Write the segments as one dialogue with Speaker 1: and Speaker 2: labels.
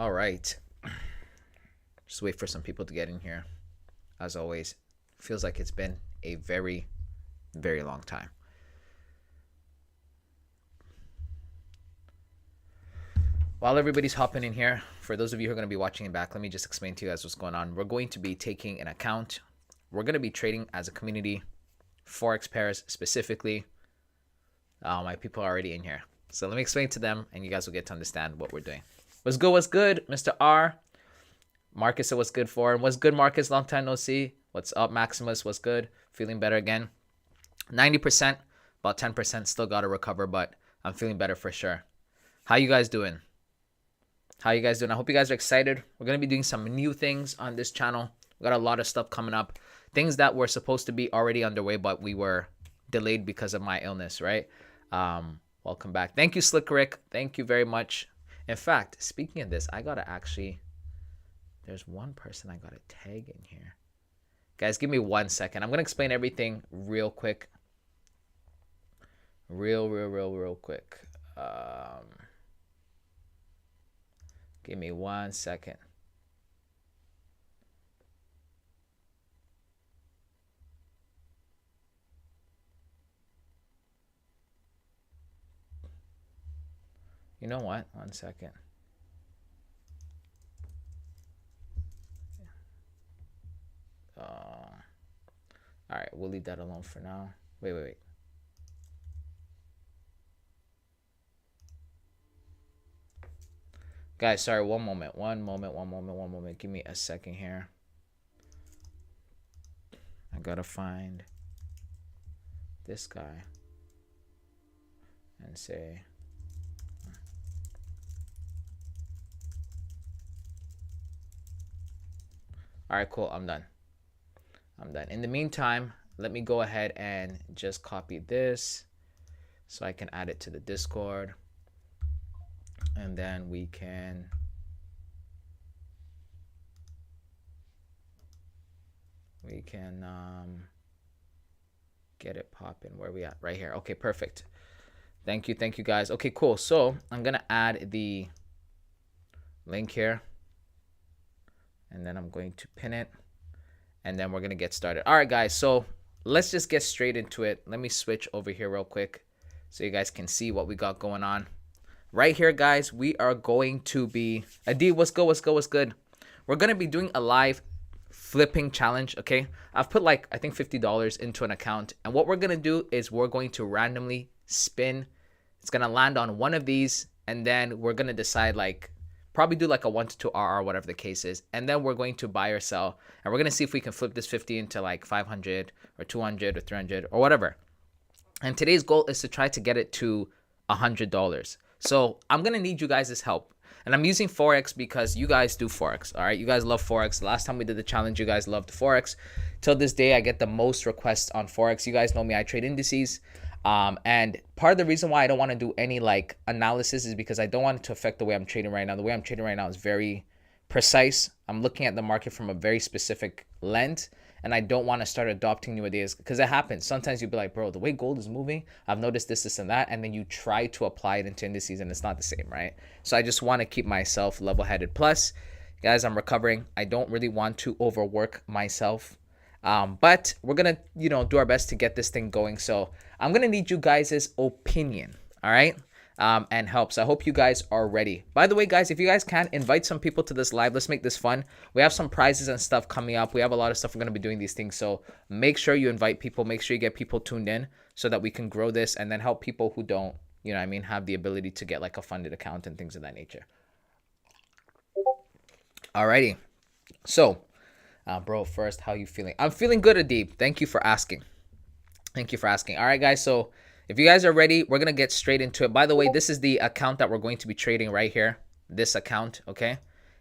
Speaker 1: All right. Just wait for some people to get in here. As always, feels like it's been a very, very long time. While everybody's hopping in here, for those of you who are going to be watching it back, let me just explain to you guys what's going on. We're going to be taking an account. We're going to be trading as a community, Forex pairs specifically. My people are already in here. So let me explain to them, and you guys will get to understand what we're doing. What's good, Mr. R? Marcus said what's good for him. What's good, Marcus? Long time no see. What's up, Maximus? What's good? Feeling better again. 90%, about 10% still got to recover, but I'm feeling better for sure. How you guys doing? I hope you guys are excited. We're going to be doing some new things on this channel. We got a lot of stuff coming up. Things that were supposed to be already underway, but we were delayed because of my illness, right? Welcome back. Thank you, Slick Rick. Thank you very much. In fact, speaking of this, I got to actually... There's one person I got to tag in here. Guys, give me 1 second. I'm going to explain everything real quick. Real quick. Give me 1 second. You know what? 1 second. All right, we'll leave that alone for now. Wait. Guys, sorry, one moment. Give me a second here. I gotta find this guy and say... All right, cool. I'm done. In the meantime, let me go ahead and just copy this so I can add it to the Discord. And then we can get it popping. Where we at? Right here. Okay, perfect. Thank you guys. Okay, cool. So I'm gonna add the link here, and then I'm going to pin it, and then we're gonna get started. All right, guys, so let's just get straight into it. Let me switch over here real quick so you guys can see what we got going on. Right here, guys, we are going to be... Adi, what's good? We're going to be doing a live flipping challenge, okay? I've put like, I think $50 into an account. And what we're going to do is we're going to randomly spin. It's going to land on one of these. And then we're going to decide like, probably do like a 1 to 2 RR, whatever the case is. And then we're going to buy or sell. And we're going to see if we can flip this 50 into like 500 or 200 or 300 or whatever. And today's goal is to try to get it to $100. So I'm going to need you guys' help. And I'm using Forex because you guys do Forex, all right? You guys love Forex. The last time we did the challenge, you guys loved Forex. Till this day, I get the most requests on Forex. You guys know me. I trade indices. And part of the reason why I don't want to do any like analysis is because I don't want it to affect the way I'm trading right now. The way I'm trading right now is very precise. I'm looking at the market from a very specific lens. And I don't want to start adopting new ideas because it happens. Sometimes you'll be like, bro, the way gold is moving, I've noticed this, and that. And then you try to apply it into indices and it's not the same, right? So I just want to keep myself level-headed. Plus, guys, I'm recovering. I don't really want to overwork myself. But we're going to, do our best to get this thing going. So I'm going to need you guys' opinion, all right? And help. So I hope you guys are ready. By the way, guys, if you guys can, invite some people to this live. Let's make this fun. We have some prizes and stuff coming up. We have a lot of stuff we're going to be doing these things. So make sure you invite people. Make sure you get people tuned in so that we can grow this and then help people who don't, have the ability to get like a funded account and things of that nature. Alrighty. So, bro, first, how you feeling? I'm feeling good, Adib. Thank you for asking. All right, guys. So if you guys are ready, we're going to get straight into it. By the way, this is the account that we're going to be trading right here. This account, okay?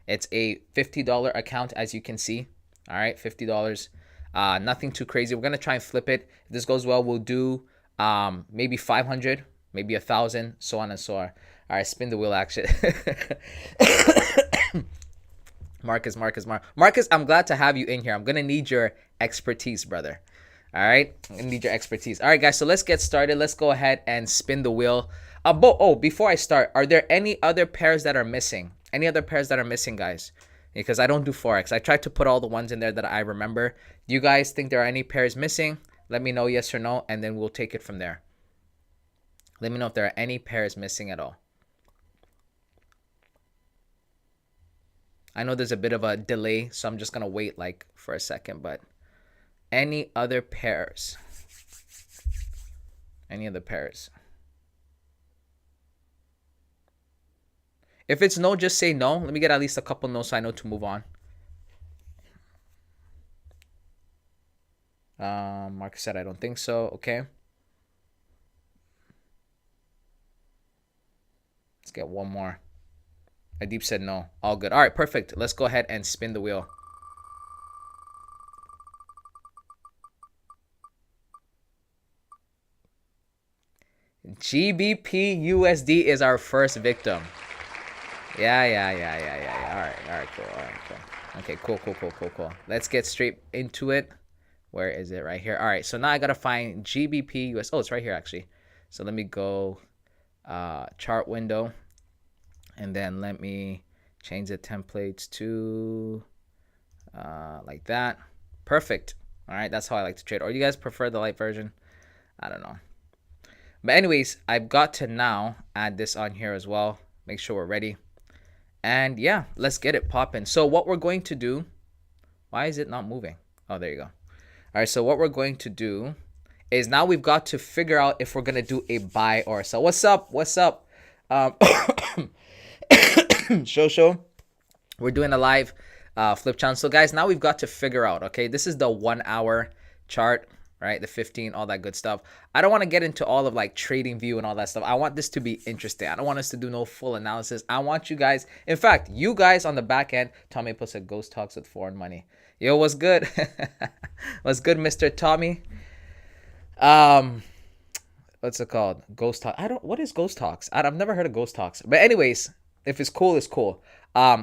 Speaker 1: It's a $50 account, as you can see. All right, $50. Nothing too crazy. We're going to try and flip it. If this goes well, we'll do maybe 500, maybe 1,000, so on and so on. All right, spin the wheel action. Marcus, I'm glad to have you in here. I'm going to need your expertise, brother. All right, I'm gonna need your expertise. All right, guys, so let's get started. Let's go ahead and spin the wheel. Before I start, are there any other pairs that are missing? Any other pairs that are missing, guys? Because I don't do Forex. I tried to put all the ones in there that I remember. Do you guys think there are any pairs missing? Let me know yes or no, and then we'll take it from there. Let me know if there are any pairs missing at all. I know there's a bit of a delay, so I'm just going to wait like for a second, but any other pairs? Any other pairs? If it's no, just say no. Let me get at least a couple no's so I know to move on. Mark said I don't think so. Okay. Let's get one more. Adib said no. All good. All right, perfect. Let's go ahead and spin the wheel. GBP USD is our first victim. Yeah. All right, cool. Okay, cool. Let's get straight into it. Where is it? Right here. All right, so now I gotta find GBP US. Oh, it's right here actually. So let me go chart window, and then let me change the templates to like that. Perfect. All right, that's how I like to trade. Or you guys prefer the light version? I don't know. But anyways, I've got to now add this on here as well. Make sure we're ready. And yeah, let's get it popping. So what we're going to do, why is it not moving? Oh, there you go. All right, so what we're going to do is now we've got to figure out if we're going to do a buy or a sell. What's up? Show. We're doing a live flip challenge. So guys, now we've got to figure out, okay, this is the 1 hour chart, right? The 15, all that good stuff. I don't want to get into all of like trading view and all that stuff. I want this to be interesting. I don't want us to do no full analysis. I want you guys, in fact, you guys on the back end, Tommy puts a ghost talks with foreign money. Yo, what's good? What's good, Mr. Tommy? What's it called? Ghost talk. What is ghost talks? I've never heard of ghost talks. But anyways, if it's cool, it's cool.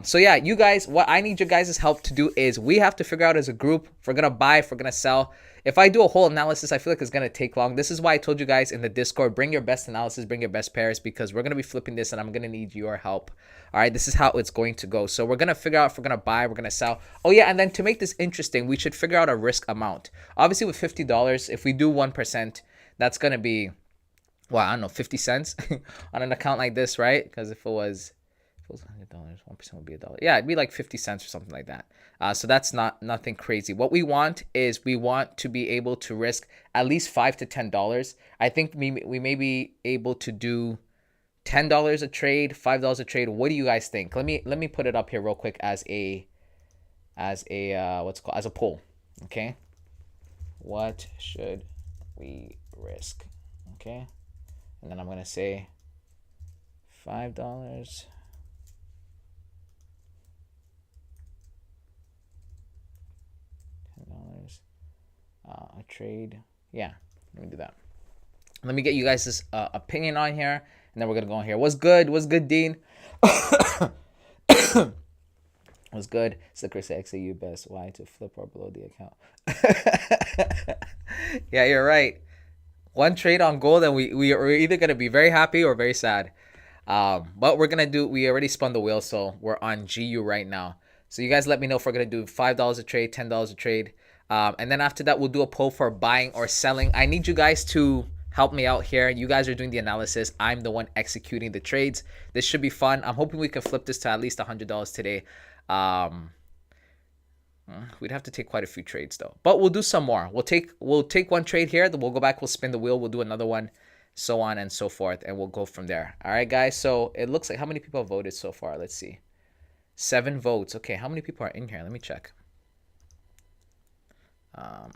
Speaker 1: So yeah, you guys, what I need your guys' help to do is we have to figure out as a group if we're gonna buy, if we're gonna sell. If I do a whole analysis, I feel like it's gonna take long. This is why I told you guys in the Discord, bring your best analysis, bring your best pairs, because we're gonna be flipping this and I'm gonna need your help. All right, this is how it's going to go. So we're gonna figure out if we're gonna buy, we're gonna sell. Oh yeah, and then to make this interesting, we should figure out a risk amount. Obviously with $50, if we do 1%, that's gonna be, well, I don't know, 50 cents on an account like this, right? Because if it was $100, 1% would be $1. Yeah, it'd be like 50 cents or something like that. So that's nothing crazy. What we want is we want to be able to risk at least $5 to $10. I think we may be able to do $10 a trade, $5 a trade. What do you guys think? Let me put it up here real quick as a what's it called, as a poll. Okay, what should we risk? Okay, and then I'm gonna say $5. A trade. Yeah, let me do that. Let me get you guys' opinion on here, and then we're gonna go on here. What's good, Dean? What's good? Slicker say XAU best. Why to flip or below the account? Yeah, you're right. One trade on gold, and we're either gonna be very happy or very sad. But we're gonna do. We already spun the wheel, so we're on GU right now. So you guys let me know if we're gonna do $5 a trade, $10 a trade. And then after that, we'll do a poll for buying or selling. I need you guys to help me out here. You guys are doing the analysis. I'm the one executing the trades. This should be fun. I'm hoping we can flip this to at least $100 today. We'd have to take quite a few trades though, but we'll do some more. We'll take one trade here. Then we'll go back. We'll spin the wheel. We'll do another one, so on and so forth, and we'll go from there. All right, guys. So it looks like how many people have voted so far? Let's see. 7 votes. Okay, how many people are in here? Let me check.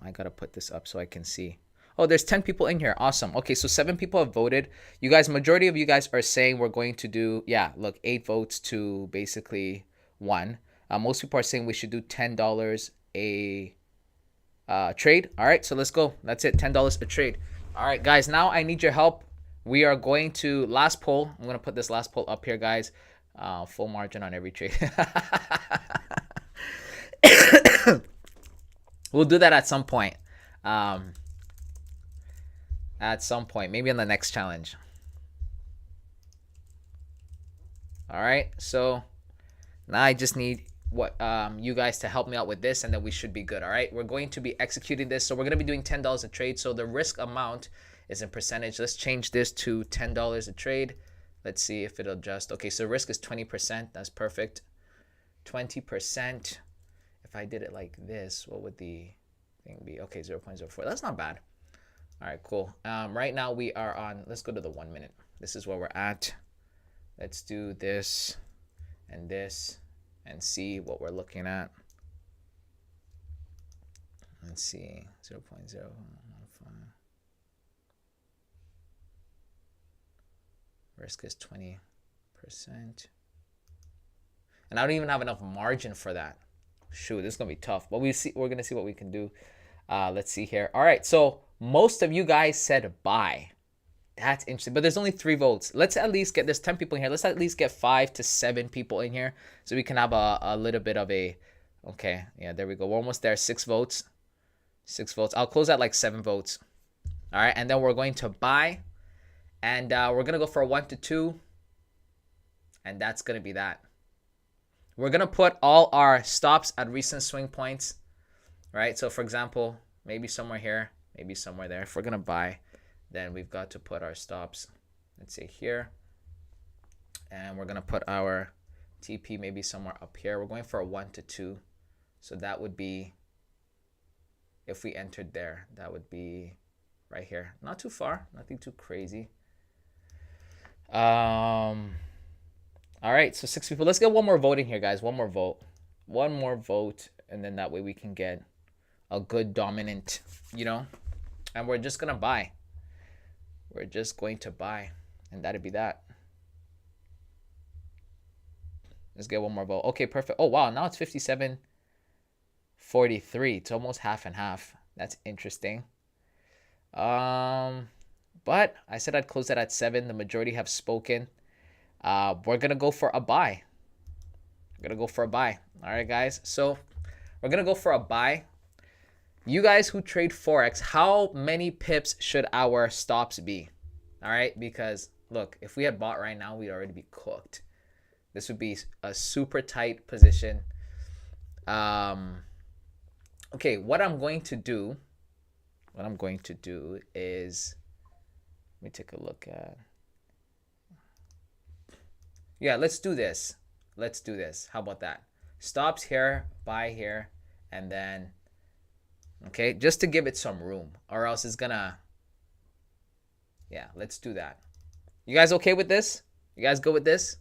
Speaker 1: I gotta put this up so I can see. Oh, there's 10 people in here. Awesome. Okay, so 7 people have voted. You guys, majority of you guys are saying we're going to do, yeah, look, 8 votes to basically 1. Most people are saying we should do $10 a trade. All right, so let's go. That's it, $10 a trade. All right, guys, now I need your help. We are going to, last poll. I'm going to put this last poll up here, guys. Full margin on every trade. We'll do that at some point. Maybe in the next challenge. All right, so Now I just need what you guys to help me out with this, and then we should be good. All right, we're going to be executing this. So we're going to be doing $10 a trade. So the risk amount is in percentage. Let's change this to $10 a trade. Let's see if it'll adjust. Okay, so risk is 20%. That's perfect. 20%. If I did it like this, what would the thing be? Okay, 0.04. That's not bad. All right, cool. Right now we are on, let's go to the 1 minute. This is where we're at. Let's do this and this and see what we're looking at. Let's see, 0.015. Risk is 20%. And I don't even have enough margin for that. Shoot, this is gonna be tough, but we're gonna see what we can do. Let's see here. All right, so most of you guys said buy. That's interesting, but there's only 3 votes. Let's at least get, there's 10 people in here. Let's at least get 5 to 7 people in here so we can have a little bit of a, okay, yeah, there we go. We're almost there. 6 votes. 6 votes. I'll close at like 7 votes. All right, and then we're going to buy, and we're gonna go for a 1 to 2, and that's gonna be that. We're gonna put all our stops at recent swing points, right? So for example, maybe somewhere here, maybe somewhere there. If we're gonna buy, then we've got to put our stops, let's say here, and we're gonna put our TP maybe somewhere up here. We're going for a 1 to 2, so that would be, if we entered there, that would be right here. Not too far, nothing too crazy. All right, so 6 people. Let's get one more vote in here, guys. One more vote, and then that way we can get a good dominant, you know. And we're just gonna buy. We're just going to buy, and that'd be that. Let's get one more vote. Okay, perfect. Oh wow, now it's 57-43. It's almost half and half. That's interesting. But I said I'd close it at 7. The majority have spoken. We're gonna go for a buy. We're gonna go for a buy. All right, guys. So we're gonna go for a buy. You guys who trade Forex, how many pips should our stops be? All right, because look, if we had bought right now, we'd already be cooked. This would be a super tight position. Okay, what I'm going to do is, let me take a look at, yeah, let's do this. Let's do this. How about that? Stops here, buy here, and then, okay, just to give it some room, or else it's gonna, yeah, let's do that. You guys okay with this? You guys go with this?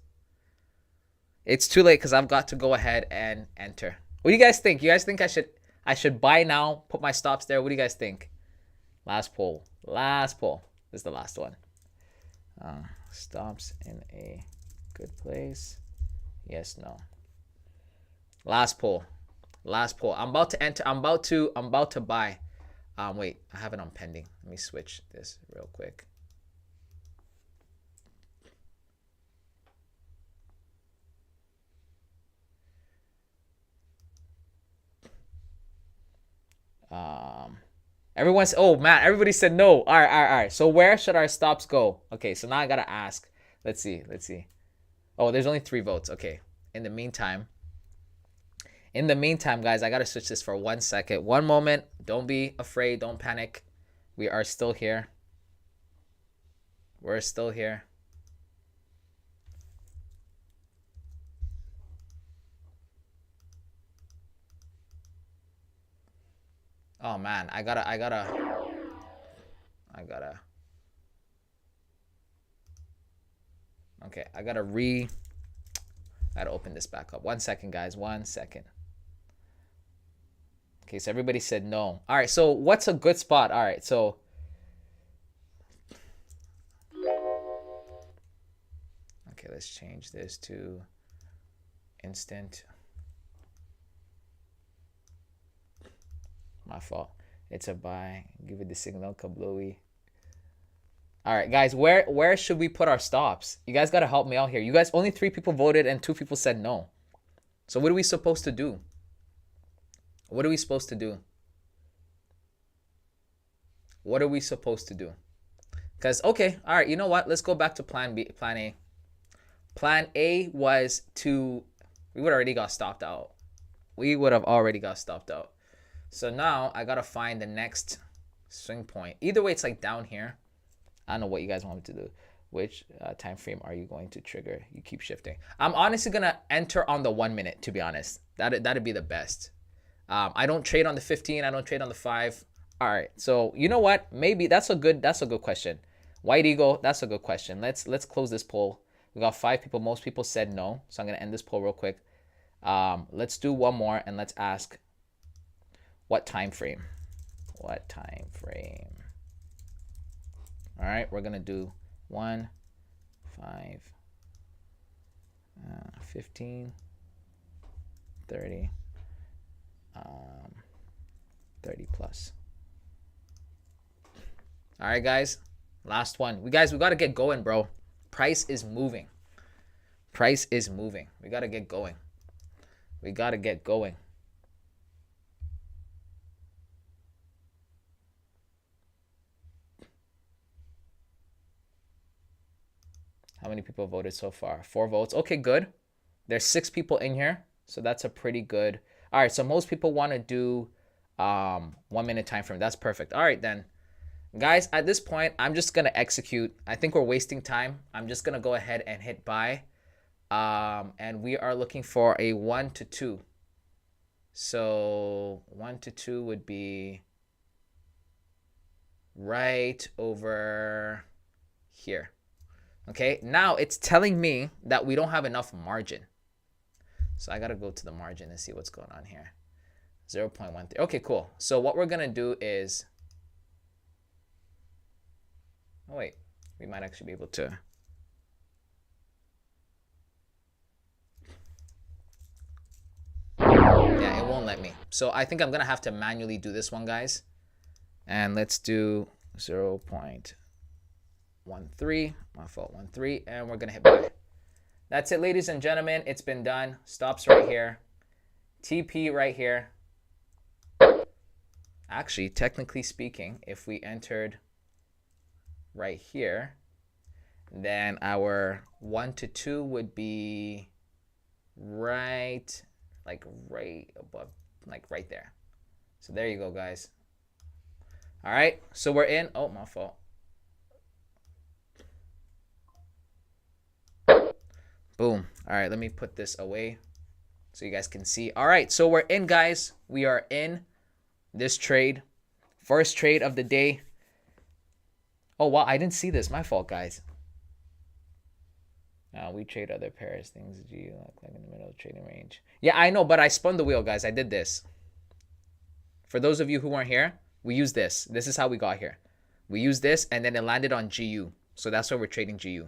Speaker 1: It's too late because I've got to go ahead and enter. What do you guys think? You guys think I should buy now, put my stops there? What do you guys think? Last poll. Last poll. This is the last one. Stops in a good place. Yes, no. Last poll. Last poll. I'm about to enter. I'm about to buy. Wait, I have it on pending. Let me switch this real quick. Everyone's, oh man, everybody said no. All right. So where should our stops go? Okay, so now I gotta ask. Let's see. Oh, there's only 3 votes. Okay. In the meantime, guys, I gotta switch this for 1 second. 1 moment. Don't be afraid. Don't panic. We are still here. We're still here. Oh man, I gotta. Okay, I gotta open this back up. 1 second, guys. 1 second. Okay, so everybody said no. All right, so what's a good spot? All right, so okay, let's change this to instant. My fault. It's a buy. Give it the signal, kablooey. All right, guys, where should we put our stops? You guys got to help me out here. You guys, only 3 people voted and 2 people said no. So what are we supposed to do? What are we supposed to do? What are we supposed to do? Because, okay, all right, you know what? Let's go back to plan B, plan A. Plan A was to We would already got stopped out. We would have already got stopped out. So now I gotta find the next swing point. Either way, it's like down here. I don't know what you guys want me to do. Which time frame are you going to trigger? You keep shifting. I'm honestly gonna enter on the 1 minute, to be honest. That'd be the best. I don't trade on the 15. I don't trade on the 5. All right. So you know what? Maybe that's a good question. White Eagle, that's a good question. Let's close this poll. We got 5 people. Most people said no. So I'm gonna end this poll real quick. Let's do one more and let's ask what time frame. What time frame? All right, we're gonna do 1, 5, 15, 30, 30 plus. All right, guys, last one. We got to get going, bro. Price is moving. Price is moving. We got to get going. We got to get going. How many people voted so far? 4 votes. Okay, good. There's 6 people in here, so that's a pretty good. All right, so most people want to do 1 minute time frame. That's perfect. All right, then. Guys, at this point, I'm just going to execute. I think we're wasting time. I'm just going to go ahead and hit buy. And we are looking for a 1 to 2. So 1 to 2 would be right over here. Okay, now it's telling me that we don't have enough margin. So I got to go to the margin and see what's going on here. 0.13. Okay, cool. So what we're going to do is... Oh, wait. We might actually be able to... Yeah, it won't let me. So I think I'm going to have to manually do this one, guys. And let's do 0.13. My fault, 13. And we're going to hit buy. That's it, ladies and gentlemen. It's been done. Stops right here. TP right here. Actually, technically speaking, if we entered right here, then our 1 to 2 would be right, like right above, like right there. So there you go, guys. All right, so we're in. Oh, my fault. Boom. All right, let me put this away so you guys can see. All right, so we're in, guys. We are in this trade. First trade of the day. Oh, wow, I didn't see this. My fault, guys. We trade other pairs. Things do you look like in the middle of the trading range. Yeah, I know, but I spun the wheel, guys. I did this. For those of you who weren't here, we used this. This is how we got here. We used this, and then it landed on GU. So that's why we're trading GU.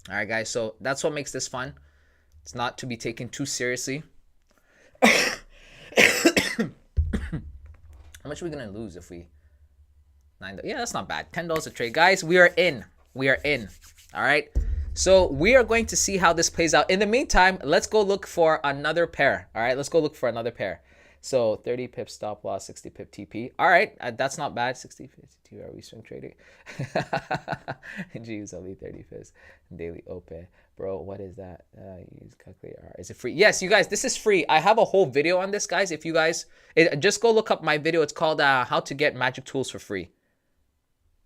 Speaker 1: All right, guys. So that's what makes this fun. It's not to be taken too seriously. How much are we going to lose if we... Yeah, that's not bad. $10 a trade. Guys, we are in. We are in. All right. So we are going to see how this plays out. In the meantime, let's go look for another pair. All right. Let's go look for another pair. So 30 pip stop loss, 60 pip TP. All right. That's not bad. 60, 52. Are we swing trading? Geez, only 30 pips. Daily open. Bro, what is that? Use calculator. Is it free? Yes, you guys, this is free. I have a whole video on this, guys. If you guys, just go look up my video. It's called how to get magic tools for free.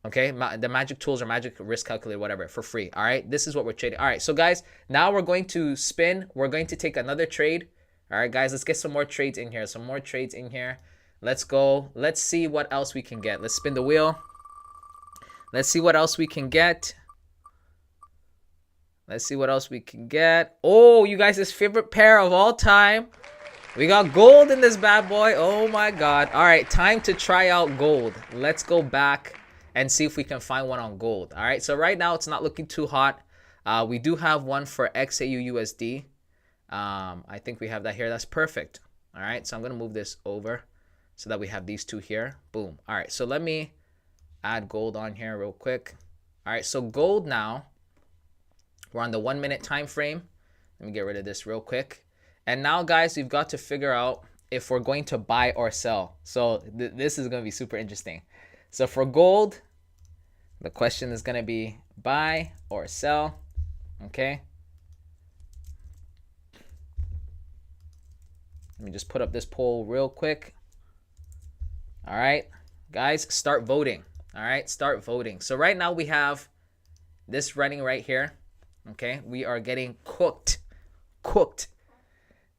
Speaker 1: Okay, the magic tools or magic risk calculator, whatever, for free. All right, this is what we're trading. All right, so guys, now we're going to spin. We're going to take another trade. All right, guys, let's get some more trades in here. Some more trades in here. Let's go. Let's see what else we can get. Let's spin the wheel. Let's see what else we can get. Let's see what else we can get. Oh, you guys' favorite pair of all time. We got gold in this bad boy. Oh my God. All right, time to try out gold. Let's go back and see if we can find one on gold. All right, so right now it's not looking too hot. We do have one for XAU USD. I think we have that here. That's perfect. All right, so I'm gonna move this over so that we have these two here. Boom. All right, so let me add gold on here real quick. All right, so gold now, we're on the 1 minute time frame. Let me get rid of this real quick. And now, guys, we've got to figure out if we're going to buy or sell. So this is gonna be super interesting. So for gold, the question is going to be buy or sell, okay? Let me just put up this poll real quick. All right, guys, start voting. All right, start voting. So right now we have this running right here. Okay, we are getting cooked. Cooked.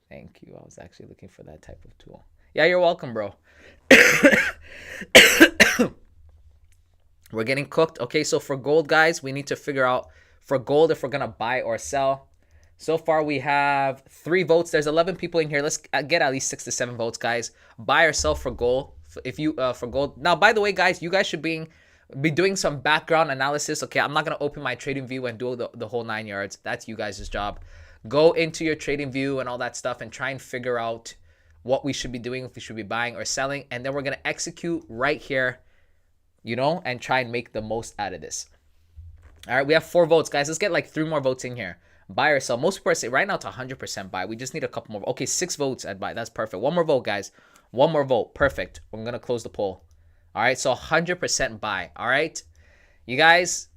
Speaker 1: Thank you. I was actually looking for that type of tool. Yeah, you're welcome, bro. We're getting cooked. Okay, so for gold, guys, we need to figure out for gold if we're going to buy or sell. So far, we have 3 votes. There's 11 people in here. Let's get at least 6 to 7 votes, guys. Buy or sell for gold. If you for gold. Now, by the way, guys, you guys should be doing some background analysis. Okay, I'm not going to open my trading view and do the whole 9 yards. That's you guys' job. Go into your trading view and all that stuff and try and figure out what we should be doing, if we should be buying or selling. And then we're going to execute right here, you know, and try and make the most out of this. All right, we have 4 votes, guys. Let's get like 3 more votes in here. Buy or sell. Most people say right now it's 100% buy. We just need a couple more. Okay, 6 votes at buy. That's perfect. 1 more vote, guys. 1 more vote. Perfect. I'm going to close the poll. All right, so 100% buy. All right, you guys,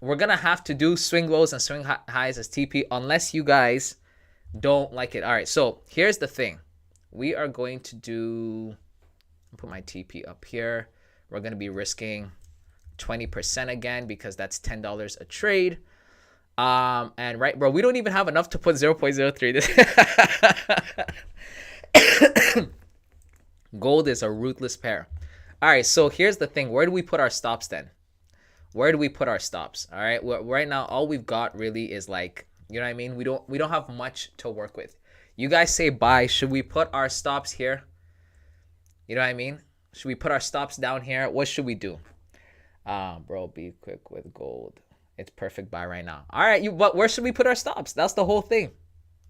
Speaker 1: we're going to have to do swing lows and swing highs as TP unless you guys don't like it. All right, so here's the thing. We are going to do, put my TP up here. We're going to be risking 20% again because that's $10 a trade. And right, bro, we don't even have enough to put 0.03. Gold is a ruthless pair. All right, so here's the thing. Where do we put our stops then? Where do we put our stops? All right, well, right now all we've got really is like, you know what I mean? We don't have much to work with. You guys say buy. Should we put our stops here? You know what I mean? Should we put our stops down here? What should we do? Bro, be quick with gold. It's perfect buy right now. All right, but where should we put our stops? That's the whole thing.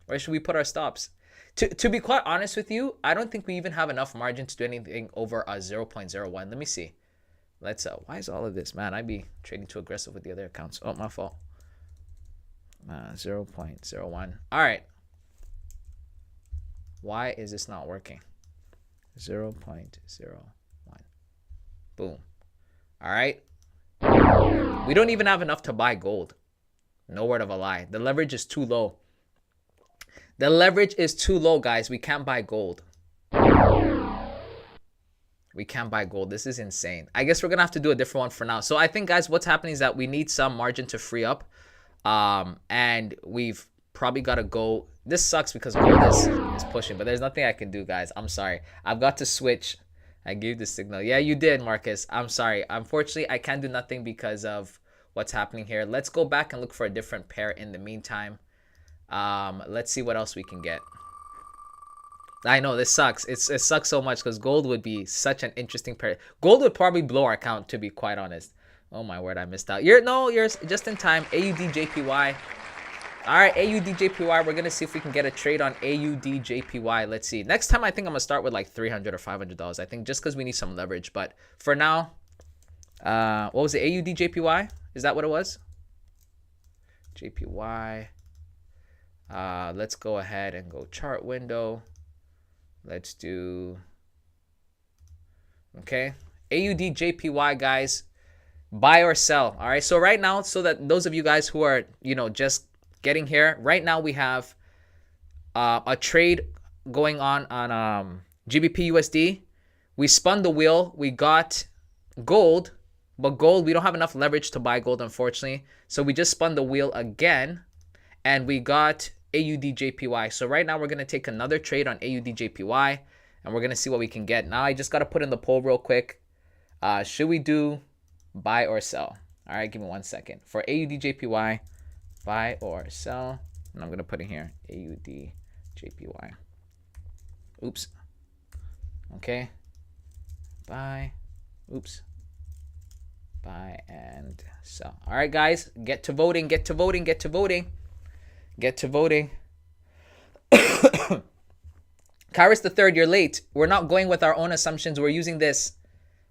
Speaker 1: Where should we put our stops? To be quite honest with you, I don't think we even have enough margin to do anything over a 0.01. Let me see. Let's why is all of this, man? I'd be trading too aggressive with the other accounts. Oh, my fault. 0.01. All right. Why is this not working? 0.01. Boom. All right. We don't even have enough to buy gold. No word of a lie. The leverage is too low. The leverage is too low, guys. We can't buy gold. We can't buy gold. This is insane. I guess we're going to have to do a different one for now. So I think, guys, what's happening is that we need some margin to free up. And we've probably got to go. This sucks because gold is pushing, but there's nothing I can do, guys. I'm sorry. I've got to switch. I gave the signal. Yeah, you did, Marcus. I'm sorry. Unfortunately, I can't do nothing because of what's happening here. Let's go back and look for a different pair in the meantime. Let's see what else we can get. I know this sucks. It sucks so much because gold would be such an interesting pair. Gold would probably blow our account, to be quite honest. Oh my word, I missed out. You're just in time. AUDJPY. All right, AUDJPY. We're gonna see if we can get a trade on AUDJPY. Let's see. Next time, I think I'm gonna start with like $300 or $500. I think just because we need some leverage. But for now, what was it? AUDJPY? Is that what it was? JPY. Let's go ahead and go chart window. Let's do, okay, AUDJPY, guys, buy or sell. All right, so right now, so that those of you guys who are, you know, just getting here, right now we have a trade going on GBP USD. We spun the wheel. We got gold, but gold, we don't have enough leverage to buy gold, unfortunately. So we just spun the wheel again, and we got AUDJPY. So right now we're going to take another trade on AUDJPY, and we're going to see what we can get. Now I just got to put in the poll real quick. Should we do buy or sell? All right, give me 1 second. For AUDJPY, buy or sell. And I'm going to put in here AUDJPY. Oops. Okay. Buy. Oops. Buy and sell. All right, guys, get to voting, get to voting, get to voting. Get to voting. Kairos the third, you're late. We're not going with our own assumptions. We're using this.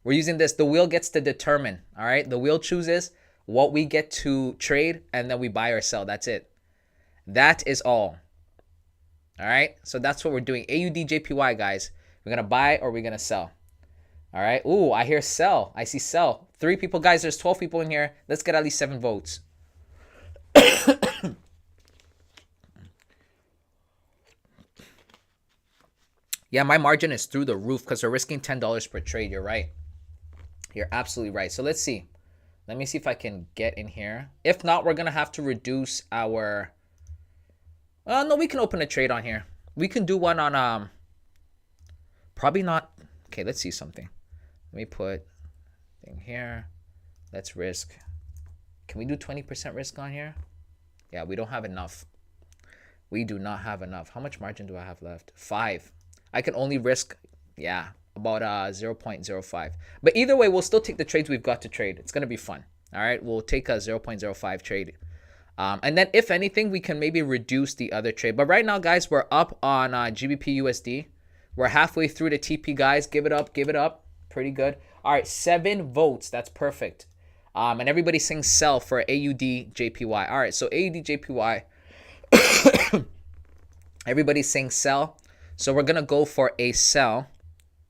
Speaker 1: We're using this. The wheel gets to determine. All right. The wheel chooses what we get to trade, and then we buy or sell. That's it. That is all. All right. So that's what we're doing. AUDJPY, guys. We're going to buy or we're going to sell. All right. Ooh, I hear sell. I see sell. 3 people, guys. There's 12 people in here. Let's get at least 7 votes. Yeah, my margin is through the roof because we're risking $10 per trade. You're right. You're absolutely right. So let's see. Let me see if I can get in here. If not, we're going to have to reduce our... no, we can open a trade on here. We can do one on... Probably not... Okay, let's see something. Let me put thing here. Let's risk. Can we do 20% risk on here? Yeah, we don't have enough. We do not have enough. How much margin do I have left? 5. I can only risk, yeah, about 0.05. But either way, we'll still take the trades we've got to trade. It's going to be fun. All right, we'll take a 0.05 trade. And then if anything, we can maybe reduce the other trade. But right now, guys, we're up on GBP USD. We're halfway through the TP, guys. Give it up. Give it up. Pretty good. All right, 7 votes. That's perfect. And everybody's saying sell for AUD JPY. All right, so AUD JPY. Everybody's saying sell. So we're going to go for a sell.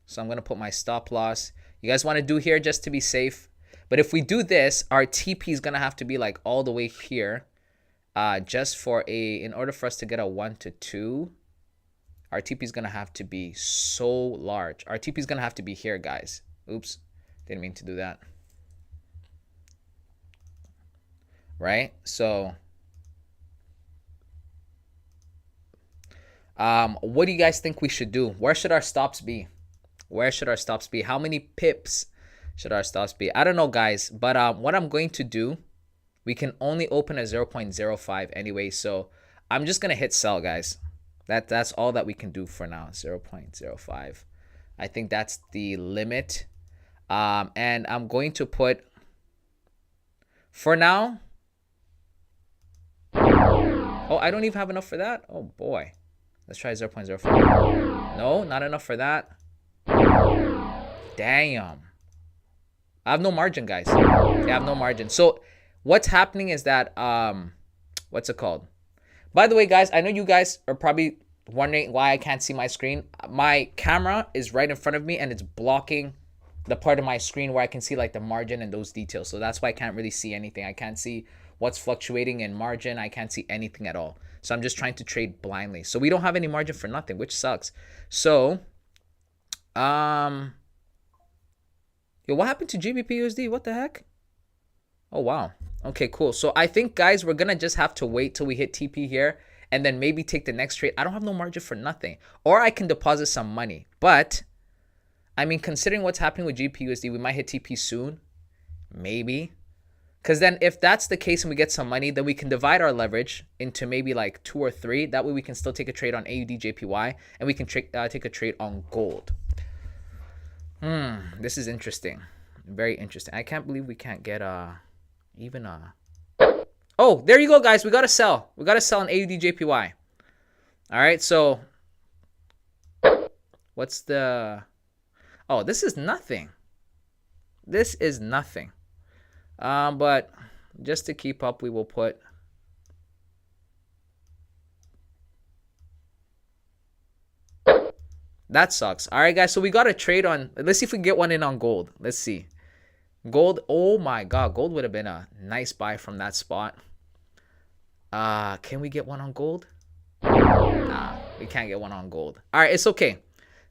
Speaker 1: So I'm going to put my stop loss. You guys want to do here just to be safe. But if we do this, our TP is going to have to be like all the way here. Just for in order for us to get a 1 to 2, our TP is going to have to be so large. Our TP is going to have to be here, guys. Oops. Didn't mean to do that. Right? So, what do you guys think we should do? Where should our stops be? Where should our stops be? How many pips should our stops be? I don't know, guys. But what I'm going to do, we can only open a 0.05 anyway. So I'm just going to hit sell, guys. That's all that we can do for now. 0.05. I think that's the limit. And I'm going to put, for now. Oh, I don't even have enough for that. Oh, boy. Let's try 0.05. No, not enough for that. Damn. I have no margin, guys. I have no margin. So what's happening is that, what's it called? By the way, guys, I know you guys are probably wondering why I can't see my screen. My camera is right in front of me and it's blocking the part of my screen where I can see like the margin and those details. So that's why I can't really see anything. I can't see what's fluctuating in margin. I can't see anything at all. So I'm just trying to trade blindly. So we don't have any margin for nothing, which sucks. So, yo, what happened to GBP USD? What the heck? Oh, wow. Okay, cool. So I think, guys, we're going to just have to wait till we hit TP here and then maybe take the next trade. I don't have no margin for nothing. Or I can deposit some money. But, I mean, considering what's happening with GBP USD, we might hit TP soon. Maybe. Because then if that's the case and we get some money, then we can divide our leverage into maybe like 2 or 3. That way we can still take a trade on AUD JPY and we can take a trade on gold. This is interesting. Very interesting. I can't believe we can't get even a... Oh, there you go, guys. We got to sell. We got to sell an AUD JPY. All right, so what's the... Oh, this is nothing. This is nothing. But just to keep up, we will put... That sucks. All right, guys. So we got a trade on... Let's see if we can get one in on gold. Let's see. Gold. Oh, my God. Gold would have been a nice buy from that spot. Can we get one on gold? Nah, we can't get one on gold. All right, it's okay.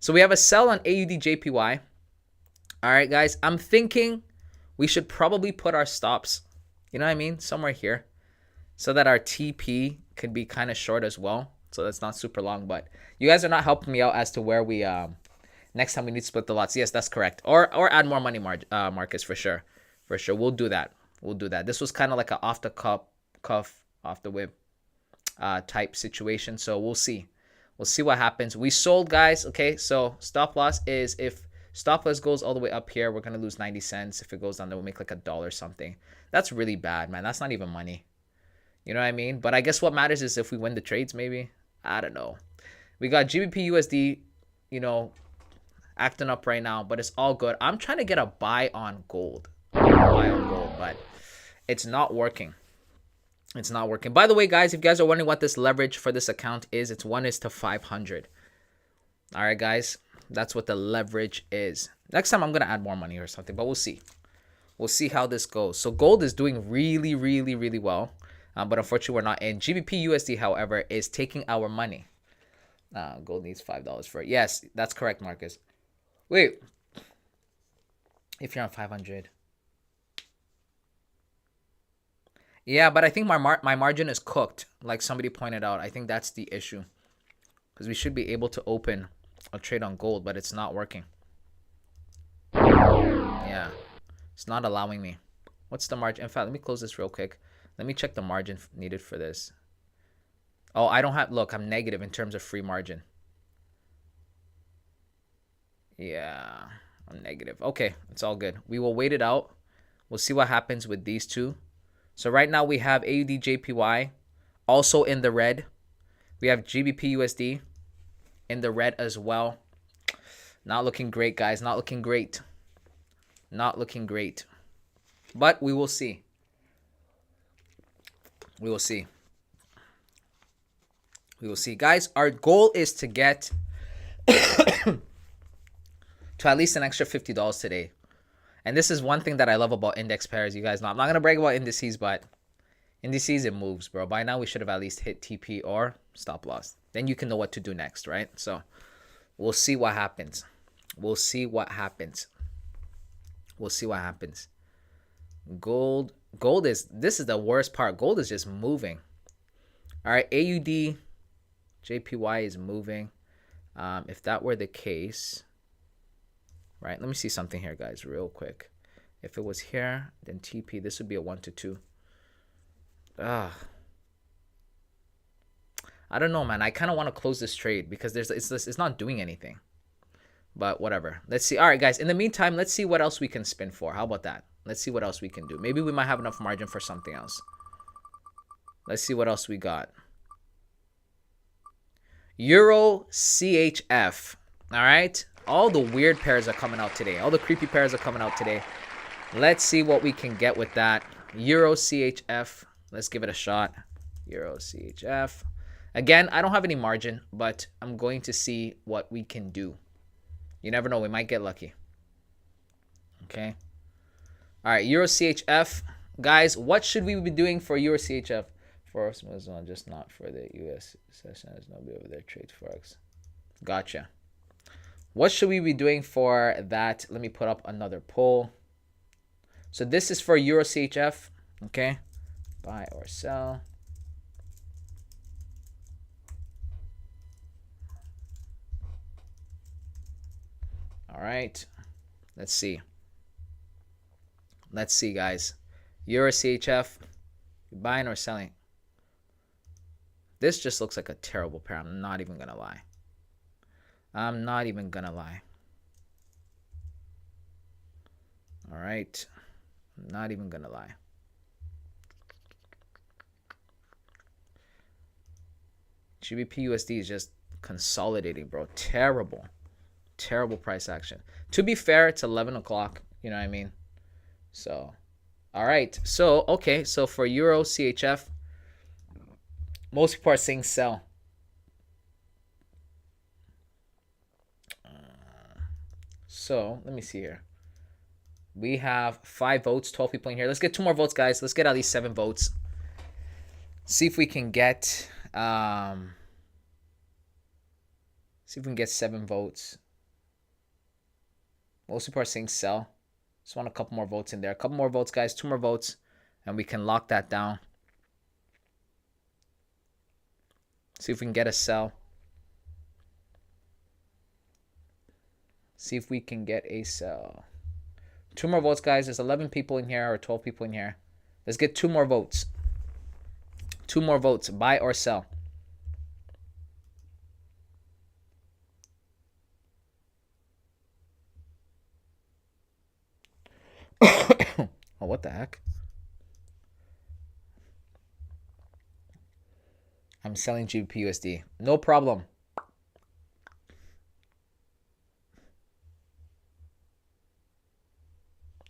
Speaker 1: So we have a sell on AUD JPY. All right, guys. I'm thinking we should probably put our stops, you know what I mean, somewhere here so that our TP could be kind of short as well. So that's not super long, but you guys are not helping me out as to where we next time we need to split the lots. Yes, that's correct. Or add more money, Marcus, for sure. For sure. We'll do that. We'll do that. This was kind of like an off the cuff, off the whip type situation. So we'll see. We'll see what happens. We sold, guys. Okay, so stop loss is if stop loss goes all the way up here, we're going to lose 90 cents. If it goes down there, we'll make like $1 or something. That's really bad, man. That's not even money. You know what I mean? But I guess what matters is if we win the trades, maybe. I don't know. We got GBP USD, you know, acting up right now, but it's all good. I'm trying to get a buy on gold. But it's not working. It's not working. By the way, guys, if you guys are wondering what this leverage for this account is, it's 1:500. All right, guys. That's what the leverage is. Next time I'm going to add more money or something, but we'll see. We'll see how this goes. So gold is doing really, really, really well. But unfortunately, we're not in. GBP USD, however, is taking our money. Gold needs $5 for it. Yes, that's correct, Marcus. Wait. If you're on 500. Yeah, but I think my margin is cooked, like somebody pointed out. I think that's the issue. Because we should be able to open a trade on gold, but it's not working. Yeah. It's not allowing me. What's the margin? In fact, let me close this real quick. Let me check the margin needed for this. Oh, I don't have... Look, I'm negative in terms of free margin. Yeah, I'm negative. Okay, it's all good. We will wait it out. We'll see what happens with these two. So right now we have AUD JPY also in the red. We have GBP USD in the red as well. Not looking great, guys. Not looking great. Not looking great. But we will see. We will see. We will see. Guys, our goal is to get to at least an extra $50 today. And this is one thing that I love about index pairs. You guys know I'm not going to brag about indices, but indices, it moves, bro. By now, we should have at least hit TP or stop loss. Then you can know what to do next, right? So we'll see what happens. We'll see what happens. We'll see what happens. Gold is, this is the worst part. Gold is just moving. All right, AUD JPY is moving. If that were the case, right? Let me see something here, guys, real quick. If it was here, then TP, this would be a 1 to 2. I don't know, man. I kind of want to close this trade because it's not doing anything. But whatever. Let's see. All right, guys. In the meantime, let's see what else we can spin for. How about that? Let's see what else we can do. Maybe we might have enough margin for something else. Let's see what else we got. Euro CHF. All right. All the weird pairs are coming out today. All the creepy pairs are coming out today. Let's see what we can get with that. Euro CHF. Let's give it a shot. Euro CHF. Again, I don't have any margin, but I'm going to see what we can do. You never know. We might get lucky. Okay. All right. Euro CHF. Guys, what should we be doing for Euro CHF? For Amazon, just not for the US session. There's nobody over there trades Forex. Gotcha. What should we be doing for that? Let me put up another poll. So this is for Euro CHF. Okay. Buy or sell. All right. Let's see. Let's see, guys. Euro CHF. Buying or selling? This just looks like a terrible pair. I'm not even going to lie. I'm not even going to lie. All right. I'm not even going to lie. GBP USD is just consolidating, bro. Terrible. Terrible price action. To be fair, it's 11 o'clock. You know what I mean? So, all right. So, okay. So, for Euro CHF, most people are saying sell. So, let me see here. We have 5 votes, 12 people in here. Let's get 2 more votes, guys. Let's get at least 7 votes. See if we can get... see if we can get 7 votes. Most people are saying sell. Just want a couple more votes in there. A couple more votes, guys. 2 more votes. And we can lock that down. See if we can get a sell. See if we can get a sell. 2 more votes, guys. There's 11 people in here or 12 people in here. Let's get 2 more votes. 2 more votes. Buy or sell. Oh, what the heck? I'm selling GBP USD. No problem.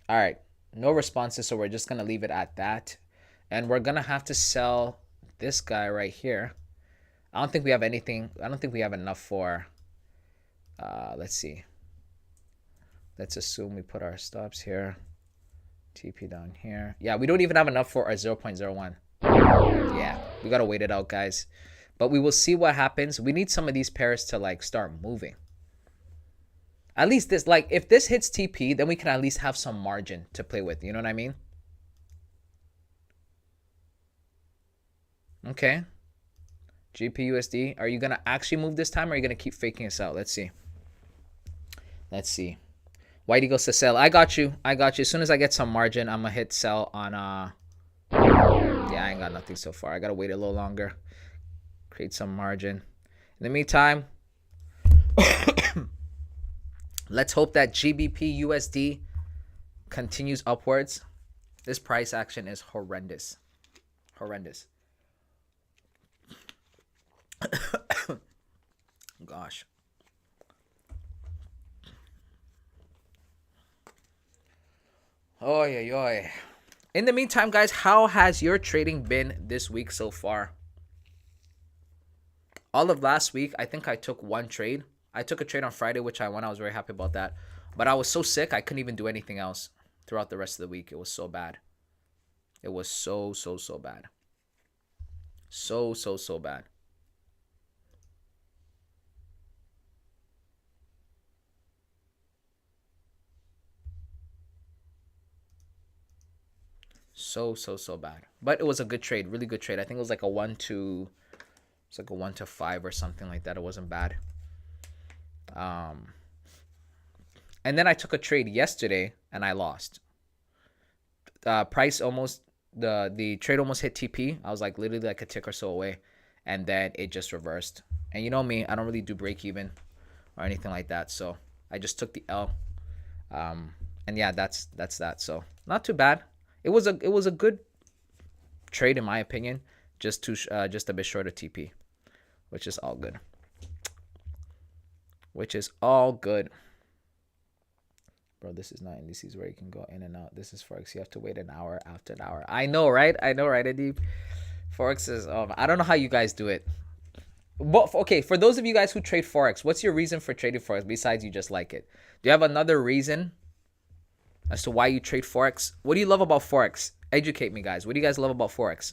Speaker 1: All right. No responses, so we're just going to leave it at that. And we're going to have to sell this guy right here. I don't think we have anything. I don't think we have enough for... let's see. Let's assume we put our stops here. TP down here. Yeah, we don't even have enough for our 0.01. Yeah, we got to wait it out, guys. But we will see what happens. We need some of these pairs to like start moving. At least this, like, if this hits TP, then we can at least have some margin to play with. You know what I mean? Okay. GPUSD. Are you going to actually move this time, or are you going to keep faking us out? Let's see. Let's see. White Eagle says sell. I got you. I got you. As soon as I get some margin, I'm going to hit sell on... Yeah, I ain't got nothing so far. I got to wait a little longer. Create some margin. In the meantime, let's hope that GBP USD continues upwards. This price action is horrendous. Horrendous. Gosh. Oy, oy, oy. In the meantime, guys, how has your trading been this week so far? All of last week, I think I took one trade. I took a trade on Friday, which I won. I was very happy about that. But I was so sick, I couldn't even do anything else throughout the rest of the week. It was so bad. It was so bad. So bad. So bad. But it was a good trade, really good trade. I think it was like a 1-to, it's like a 1-to-5 or something like that. It wasn't bad. And then I took a trade yesterday and I lost. Price almost, the trade almost hit TP. I was like literally like a tick or so away, and then it just reversed. And you know me, I don't really do break even or anything like that, so I just took the L. And yeah, that's that. So not too bad. It was a good trade in my opinion, just a bit short of TP, which is all good. Which is all good. Bro, this is not indices where you can go in and out. This is Forex. You have to wait an hour after an hour. I know, right? Adib? Forex is, I don't know how you guys do it. But, okay, for those of you guys who trade Forex, what's your reason for trading Forex besides you just like it? Do you have another reason as to why you trade Forex? What do you love about Forex? Educate me, guys. What do you guys love about Forex?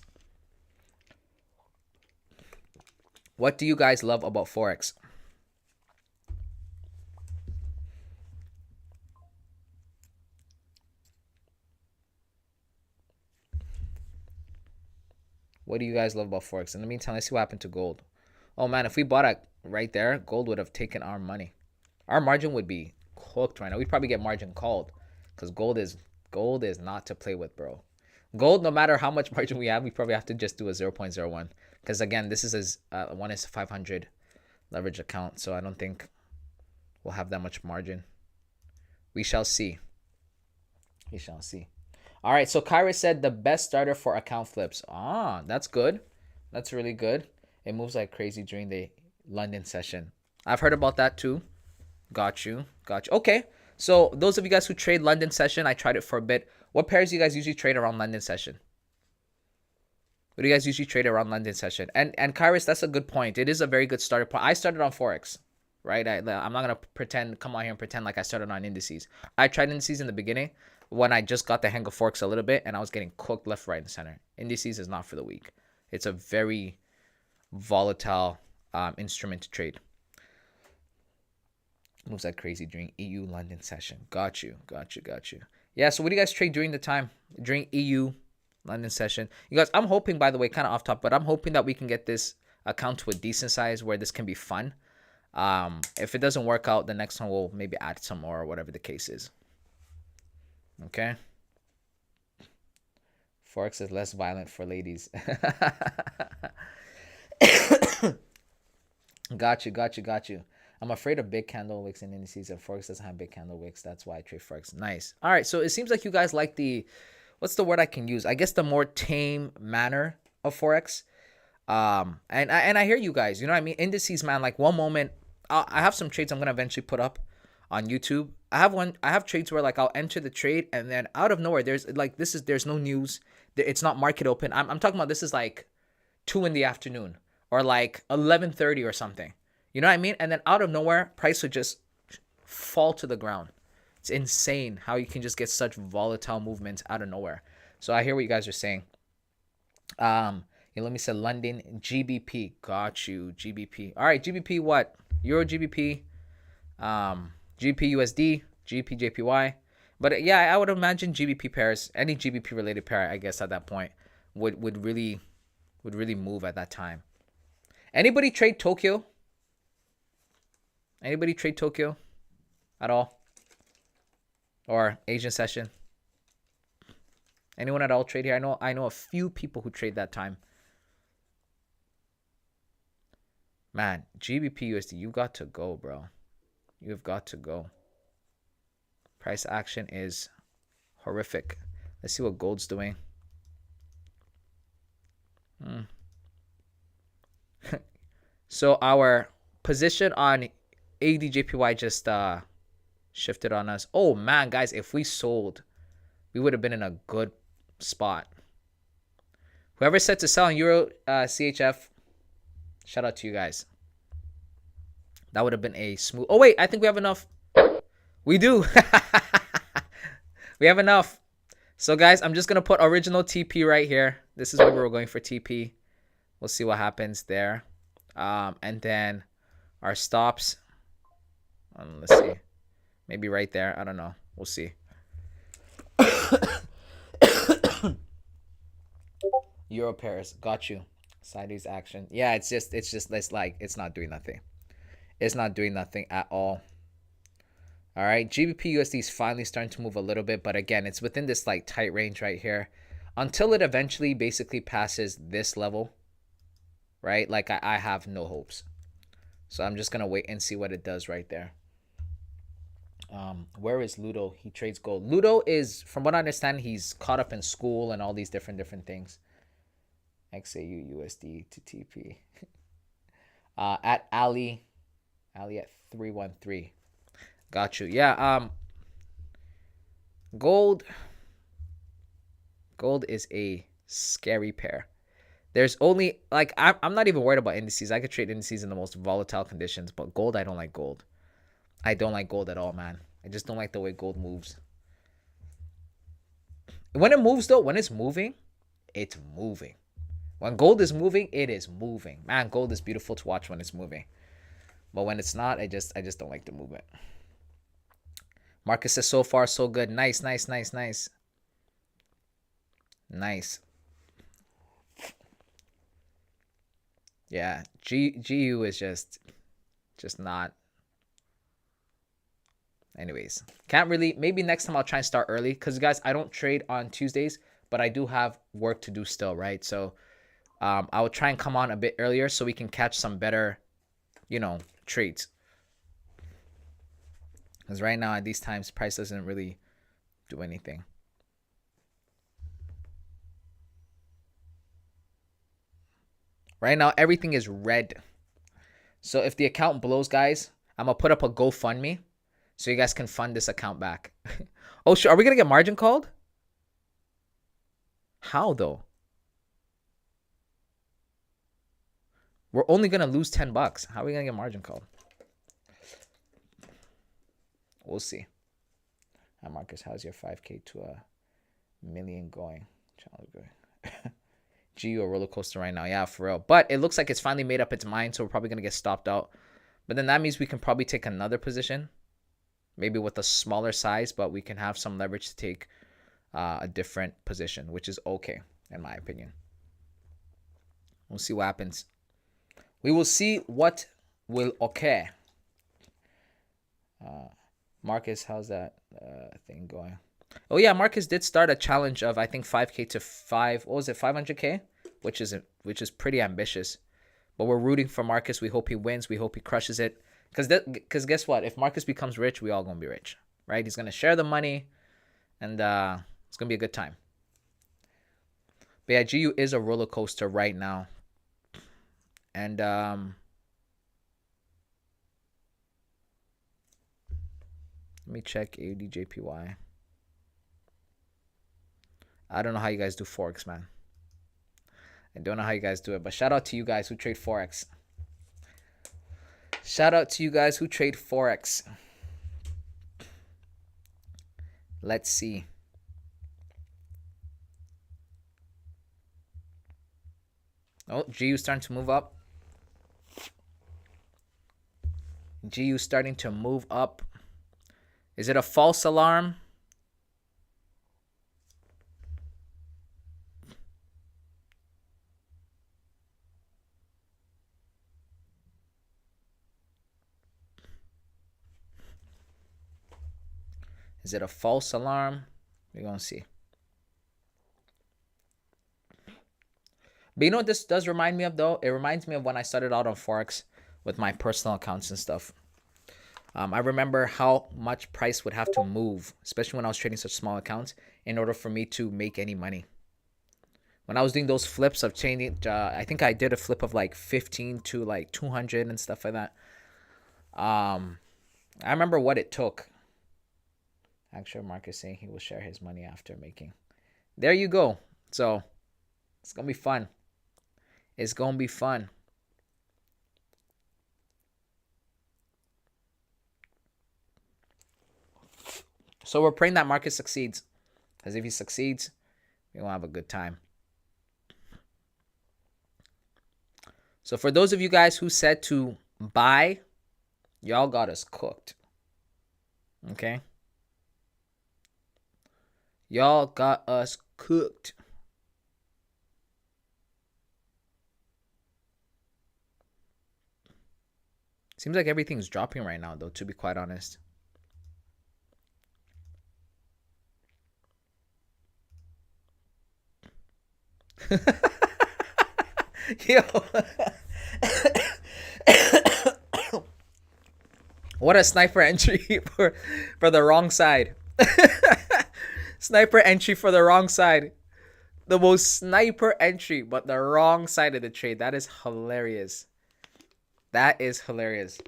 Speaker 1: What do you guys love about Forex? What do you guys love about Forex? In the meantime, let's see what happened to gold. Oh, man, if we bought it right there, gold would have taken our money. Our margin would be cooked right now. We'd probably get margin called because gold is not to play with, bro. Gold, no matter how much margin we have, we probably have to just do a 0.01 because, again, this is a 1:500 leverage account, so I don't think we'll have that much margin. We shall see. We shall see. All right, so Kyra said the best starter for account flips. Ah, that's good. That's really good. It moves like crazy during the London session. I've heard about that too. Got you. Okay, so those of you guys who trade London session, I tried it for a bit. What pairs do you guys usually trade around London session? What do you guys usually trade around London session? And Kairos, that's a good point. It is a very good starter point. I started on Forex, right? I'm not going to come on here and pretend like I started on indices. I tried indices in the beginning when I just got the hang of Forex a little bit, and I was getting cooked left, right, and center. Indices is not for the weak. It's a very volatile instrument to trade. Moves like crazy during EU London session. Got you. Yeah, so what do you guys trade during the time? During EU London session? You guys, I'm hoping, by the way, kind of off top, but I'm hoping that we can get this account to a decent size where this can be fun. If it doesn't work out, the next one we'll maybe add some more or whatever the case is. Okay. Forex is less violent for ladies. Got you. I'm afraid of big candle wicks in indices, and Forex doesn't have big candle wicks. That's why I trade Forex. Nice. All right, so it seems like you guys like the, what's the word I can use? I guess the more tame manner of Forex. And I hear you guys. You know what I mean? Indices, man. Like one moment, I have some trades I'm gonna eventually put up on YouTube. I have trades where like I'll enter the trade and then out of nowhere there's no news. It's not market open. I'm talking about this is like 2 p.m. or like 11:30 or something. You know what I mean? And then out of nowhere, price would just fall to the ground. It's insane how you can just get such volatile movements out of nowhere. So I hear what you guys are saying. let me say London GBP. Got you, GBP. All right, GBP what? Euro GBP, GBP USD, GBP JPY. But yeah, I would imagine GBP pairs, any GBP related pair, I guess at that point would really move at that time. Anybody trade Tokyo? Anybody trade Tokyo at all? Or Asian session? Anyone at all trade here? I know a few people who trade that time. Man, GBP USD, you got to go, bro. You've got to go. Price action is horrific. Let's see what gold's doing. So our position on ADJPY just shifted on us. Oh man, guys, if we sold, we would have been in a good spot. Whoever said to sell in Euro CHF, shout out to you guys. That would have been a smooth. Oh wait, I think we have enough. We do. We have enough. So guys, I'm just gonna put original TP right here. This is where we're going for TP. We'll see what happens there. And then our stops. Let's see. Maybe right there. I don't know. We'll see. Euro pairs. Got you. Sideways action. Yeah, it's not doing nothing. It's not doing nothing at all. All right, GBP USD is finally starting to move a little bit, but again, it's within this like tight range right here until it eventually basically passes this level, right? Like I have no hopes. So I'm just going to wait and see what it does right there. Where is Ludo? He trades gold. Ludo is, from what I understand, he's caught up in school and all these different things. XAU USD to TP. At Ali at 313. Got you. Yeah. Gold is a scary pair. There's only like I'm not even worried about indices. I could trade indices in the most volatile conditions, but gold, I don't like gold. I don't like gold at all, man. I just don't like the way gold moves. When it moves though, when it's moving, it's moving. When gold is moving, it is moving. Man, gold is beautiful to watch when it's moving. But when it's not, I just don't like the movement. Marcus says so far so good. Nice. Nice. Yeah, GU is just not. Anyways, can't really. Maybe next time I'll try and start early because guys, I don't trade on Tuesdays, but I do have work to do still, right? So, I will try and come on a bit earlier so we can catch some better, trades. Because right now at these times, price doesn't really do anything. Right now, everything is red. So if the account blows, guys, I'm going to put up a GoFundMe so you guys can fund this account back. Oh, sure. Are we going to get margin called? How, though? We're only going to lose $10. How are we going to get margin called? We'll see. Hi, Marcus. How's your 5K to a million going? Challenge going. GU a roller coaster right now. Yeah, for real. But it looks like it's finally made up its mind, so we're probably going to get stopped out. But then that means we can probably take another position. Maybe with a smaller size, but we can have some leverage to take a different position, which is okay, in my opinion. We'll see what happens. We will see what will occur. Marcus, how's that thing going? Oh yeah, Marcus did start a challenge of I think 5K to 500K, which is pretty ambitious. But we're rooting for Marcus. We hope he wins. We hope he crushes it. Because guess what? If Marcus becomes rich, we all gonna be rich, right? He's gonna share the money, and it's gonna be a good time. But yeah, GU is a roller coaster right now, and let me check AUDJPY. I don't know how you guys do Forex, man. I don't know how you guys do it, but shout out to you guys who trade Forex. Shout out to you guys who trade Forex. Let's see. Oh, GU starting to move up. GU starting to move up. Is it a false alarm? Is it a false alarm? We're going to see. But you know what this does remind me of, though? It reminds me of when I started out on Forex with my personal accounts and stuff. I remember how much price would have to move, especially when I was trading such small accounts, in order for me to make any money. When I was doing those flips of changing, I think I did a flip of like 15 to like 200 and stuff like that. I remember what it took. Actually, Marcus saying he will share his money after making. There you go. So it's gonna be fun. It's gonna be fun. So we're praying that Marcus succeeds, because if he succeeds, we're gonna have a good time. So for those of you guys who said to buy, y'all got us cooked. Okay? Y'all got us cooked. Seems like everything's dropping right now, though, to be quite honest. Yo. What a sniper entry for the wrong side. Sniper entry for the wrong side. The most sniper entry, but the wrong side of the trade. That is hilarious. That is hilarious.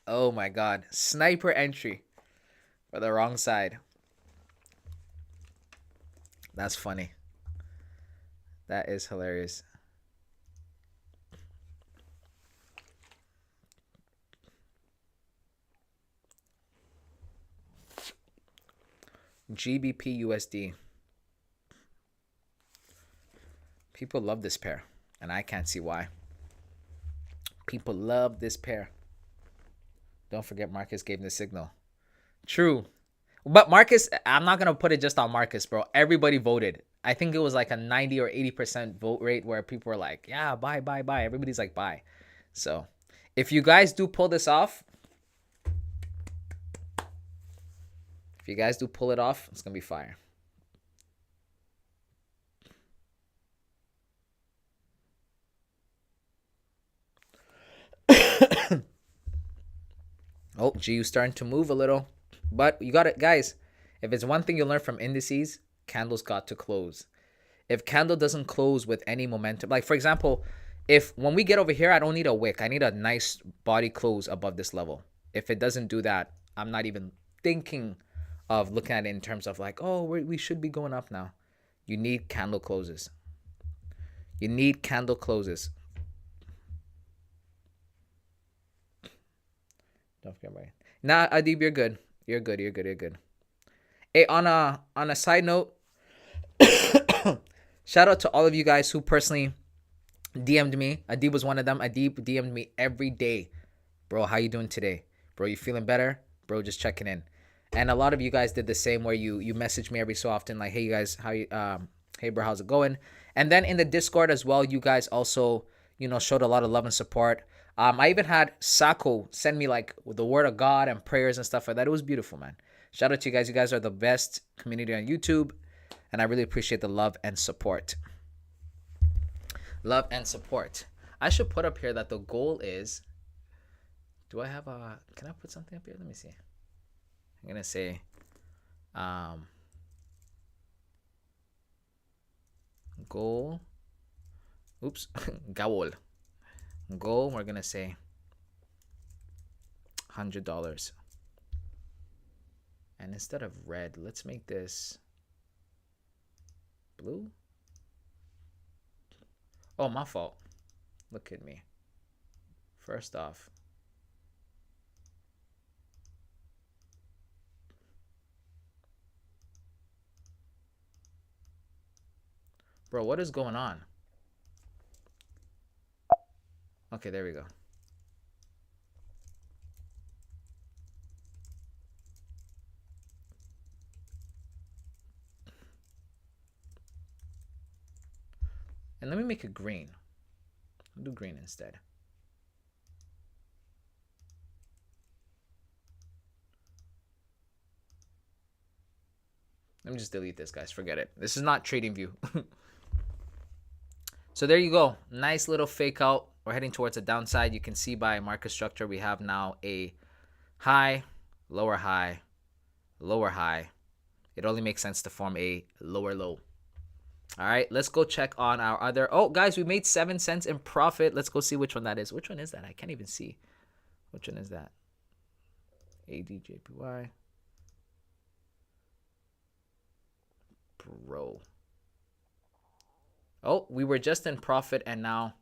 Speaker 1: Oh my god. Sniper entry for the wrong side. That's funny. That is hilarious. GBP USD. People love this pair, and I can't see why. People love this pair. Don't forget Marcus gave the signal. True. But Marcus, I'm not going to put it just on Marcus, bro. Everybody voted. I think it was like a 90 or 80% vote rate where people were like, yeah, buy, buy, buy. Everybody's like, buy. So if you guys do pull this off, if you guys do pull it off, it's going to be fire. Oh, GU starting to move a little. But you got it, guys. If it's one thing you learn from indices, candles got to close. If candle doesn't close with any momentum, like for example, if when we get over here, I don't need a wick. I need a nice body close above this level. If it doesn't do that, I'm not even thinking of looking at it in terms of like, oh, we should be going up now. You need candle closes. You need candle closes. Don't forget about it. Nah, Adib, you're good. You're good. You're good. You're good. Hey, on a side note, shout out to all of you guys who personally DM'd me. Adib was one of them. Adib DM'd me every day. Bro, how you doing today? Bro, you feeling better? Bro, just checking in. And a lot of you guys did the same where you message me every so often like, hey you guys, how you hey bro, how's it going? And then in the Discord as well, you guys also, showed a lot of love and support. I even had Sako send me like the word of God and prayers and stuff like that. It was beautiful, man. Shout out to you guys. You guys are the best community on YouTube. And I really appreciate the love and support. Love and support. I should put up here that the goal is... Do I have a... Can I put something up here? Let me see. I'm going to say... Goal... Oops. Goal. Goal, we're going to say... $100. And instead of red, let's make this... blue? Oh, my fault. Look at me. First off. Bro, what is going on? Okay, there we go. And let me make it green. I'll do green instead. Let me just delete this, guys. Forget it. This is not TradingView. So there you go. Nice little fake out. We're heading towards the downside. You can see by market structure, we have now a high, lower high, lower high. It only makes sense to form a lower low. All right, let's go check on our other. Oh, guys, we made 7 cents in profit. Let's go see which one that is. Which one is that? I can't even see. Which one is that? ADJPY. Bro. Oh, we were just in profit and now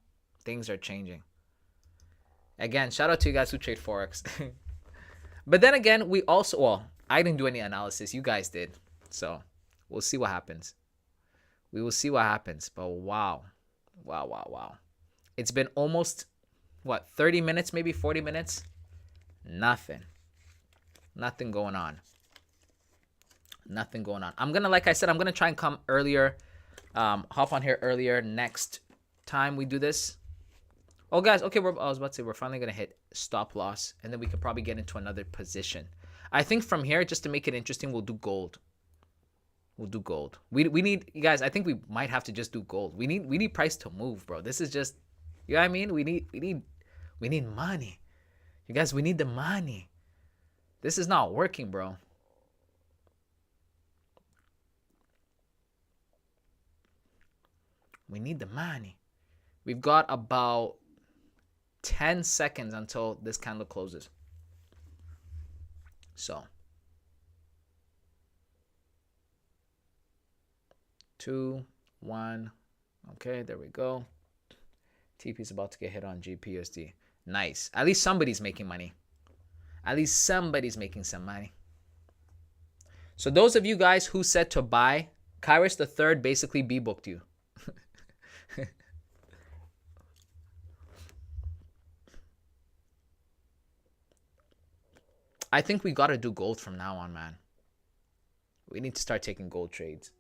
Speaker 1: things are changing. Again, shout out to you guys who trade Forex. But then again, we also, well, I didn't do any analysis. You guys did. So we'll see what happens. We will see what happens. But wow. Wow, wow, wow. It's been almost, what, 30 minutes, maybe 40 minutes? Nothing. Nothing going on. Nothing going on. I'm going to, like I said, I'm going to try and come earlier. Hop on here earlier next time we do this. Oh, guys. Okay, I was about to say we're finally going to hit stop loss. And then we could probably get into another position. I think from here, just to make it interesting, we'll do gold. We'll do gold. We need, you guys, I think we might have to just do gold. We need price to move, bro. This is just, you know what I mean? We need money. You guys, we need the money. This is not working, bro. We need the money. We've got about 10 seconds until this candle closes. So 2, 1. Okay, there we go. TP is about to get hit on GPUSD. Nice. At least somebody's making money. At least somebody's making some money. So those of you guys who said to buy, Kairos the third basically B-booked you. I think we got to do gold from now on, man. We need to start taking gold trades.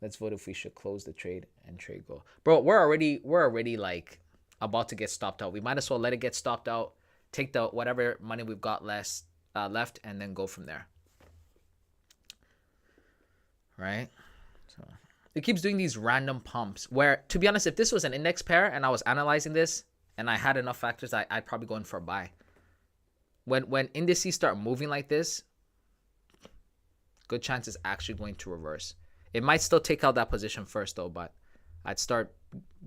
Speaker 1: Let's vote if we should close the trade and trade gold. Bro, we're already like about to get stopped out. We might as well let it get stopped out, take the whatever money we've got left, and then go from there. Right? So it keeps doing these random pumps where, to be honest, if this was an index pair and I was analyzing this and I had enough factors, I'd probably go in for a buy. When indices start moving like this, good chance it's actually going to reverse. It might still take out that position first though, but I'd start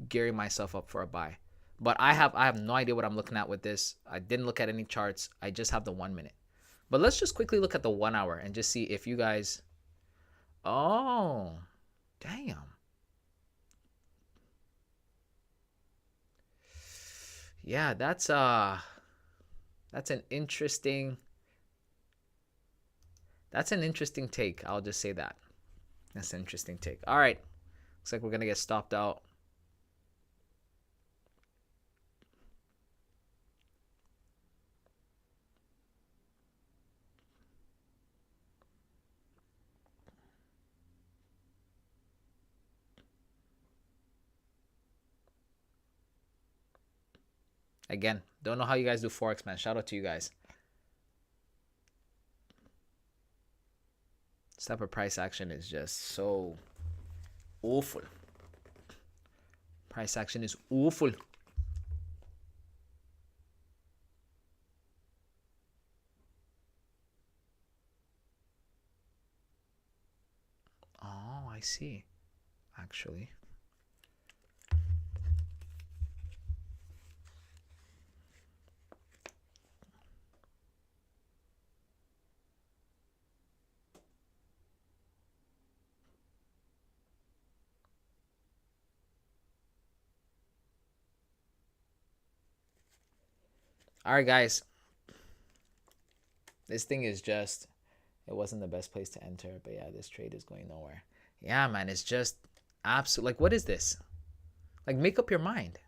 Speaker 1: gearing myself up for a buy. But I have no idea what I'm looking at with this. I didn't look at any charts. I just have the 1 minute. But let's just quickly look at the 1 hour and just see if you guys. Oh, damn. Yeah, that's an interesting. That's an interesting take. I'll just say that. That's an interesting take. All right. Looks like we're going to get stopped out. Again, don't know how you guys do Forex, man. Shout out to you guys. This type of price action is just so awful. Price action is awful. Oh, I see. Actually. All right, guys. This thing is just, it wasn't the best place to enter, but yeah, this trade is going nowhere. Yeah, man, it's just, Absolutely. Like, what is this? Like, make up your mind.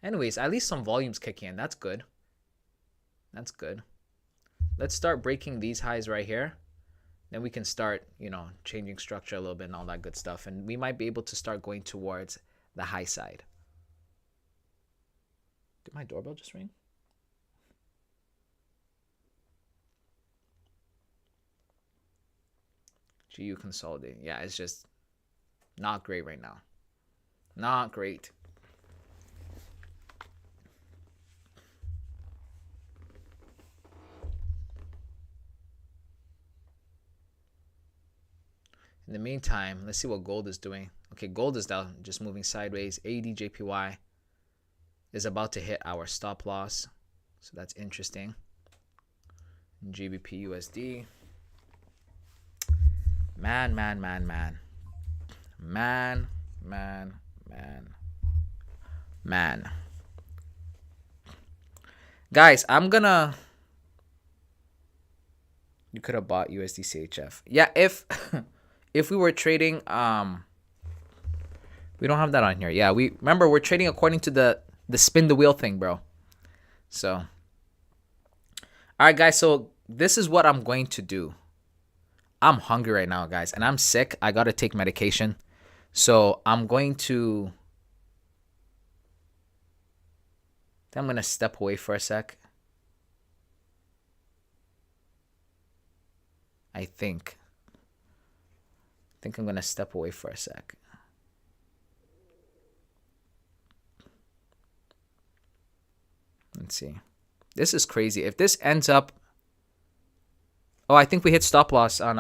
Speaker 1: Anyways, at least some volumes kicking in. That's good. That's good. Let's start breaking these highs right here. Then we can start, changing structure a little bit and all that good stuff. And we might be able to start going towards the high side. Did my doorbell just ring? GU consolidating. Yeah, it's just not great right now. Not great. In the meantime, let's see what gold is doing. Okay, gold is down, just moving sideways. ADJPY is about to hit our stop loss. So that's interesting. GBP USD. Man. Guys, I'm gonna... You could have bought USD CHF. Yeah, if if we were trading, we don't have that on here. Yeah, remember we're trading according to the spin the wheel thing, bro. So, all right, guys. So this is what I'm going to do. I'm hungry right now, guys, and I'm sick. I gotta take medication, so I'm gonna step away for a sec. I think I'm gonna step away for a sec. Let's see. This is crazy. If this ends up... Oh, I think we hit stop loss on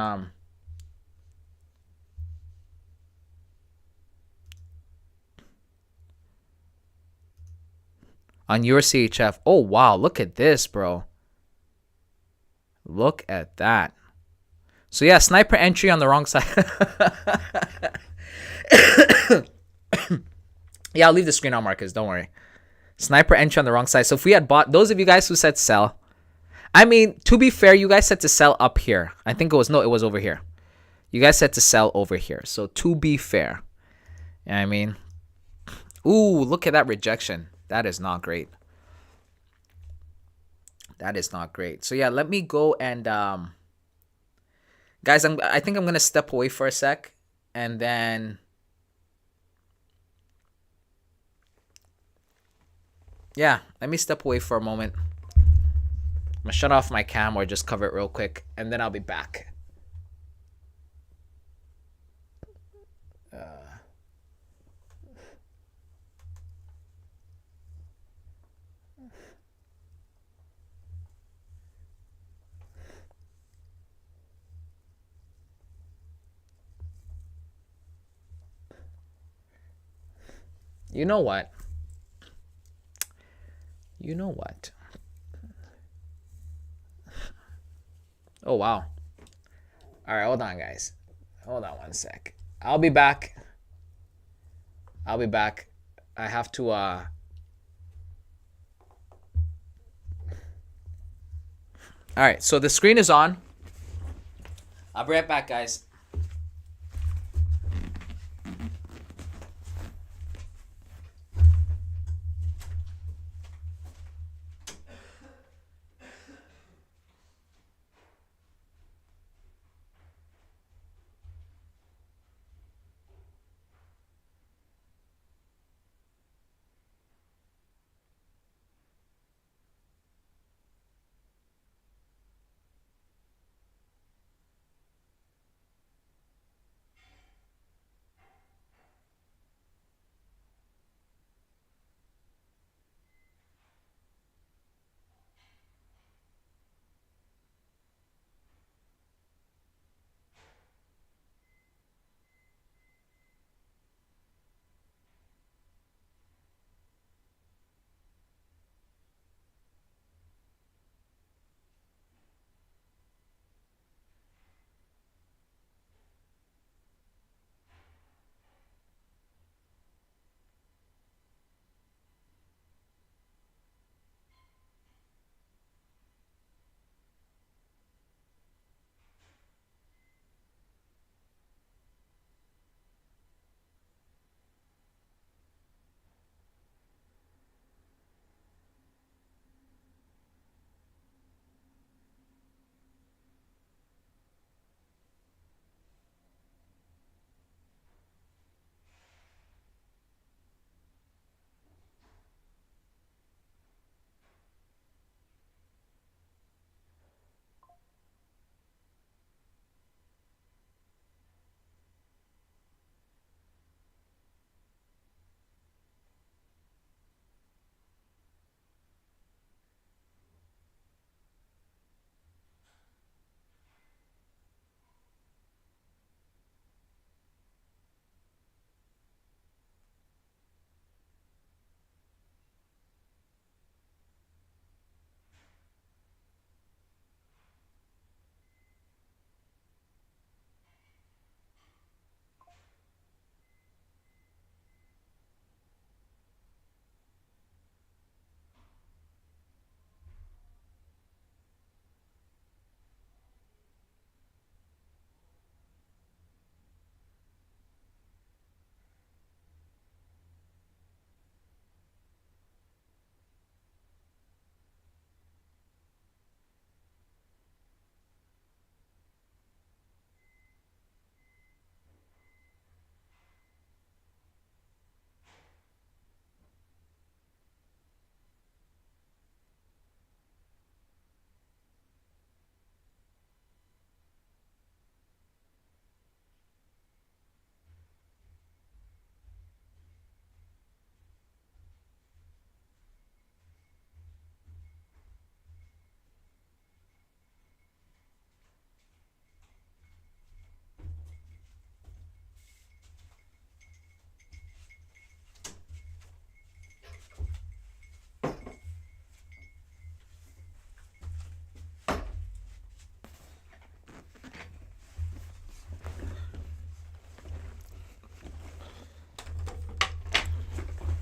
Speaker 1: your CHF. Oh, wow. Look at this, bro. Look at that. So, yeah, sniper entry on the wrong side. Yeah, I'll leave the screen on, Marcus. Don't worry. Sniper entry on the wrong side. So, if we had bought... Those of you guys who said sell... I mean, to be fair, you guys said to sell up here. I think it was over here. You guys said to sell over here. So, to be fair. You know what I mean? Ooh, look at that rejection. That is not great. That is not great. So, yeah, let me go and... Guys, I think I'm going to step away for a sec. And then... Yeah, let me step away for a moment. I'm going to shut off my cam or just cover it real quick. And then I'll be back. You know what? Oh, wow. All right, hold on, guys. Hold on one sec. I'll be back. I have to... All right, so the screen is on. I'll be right back, guys.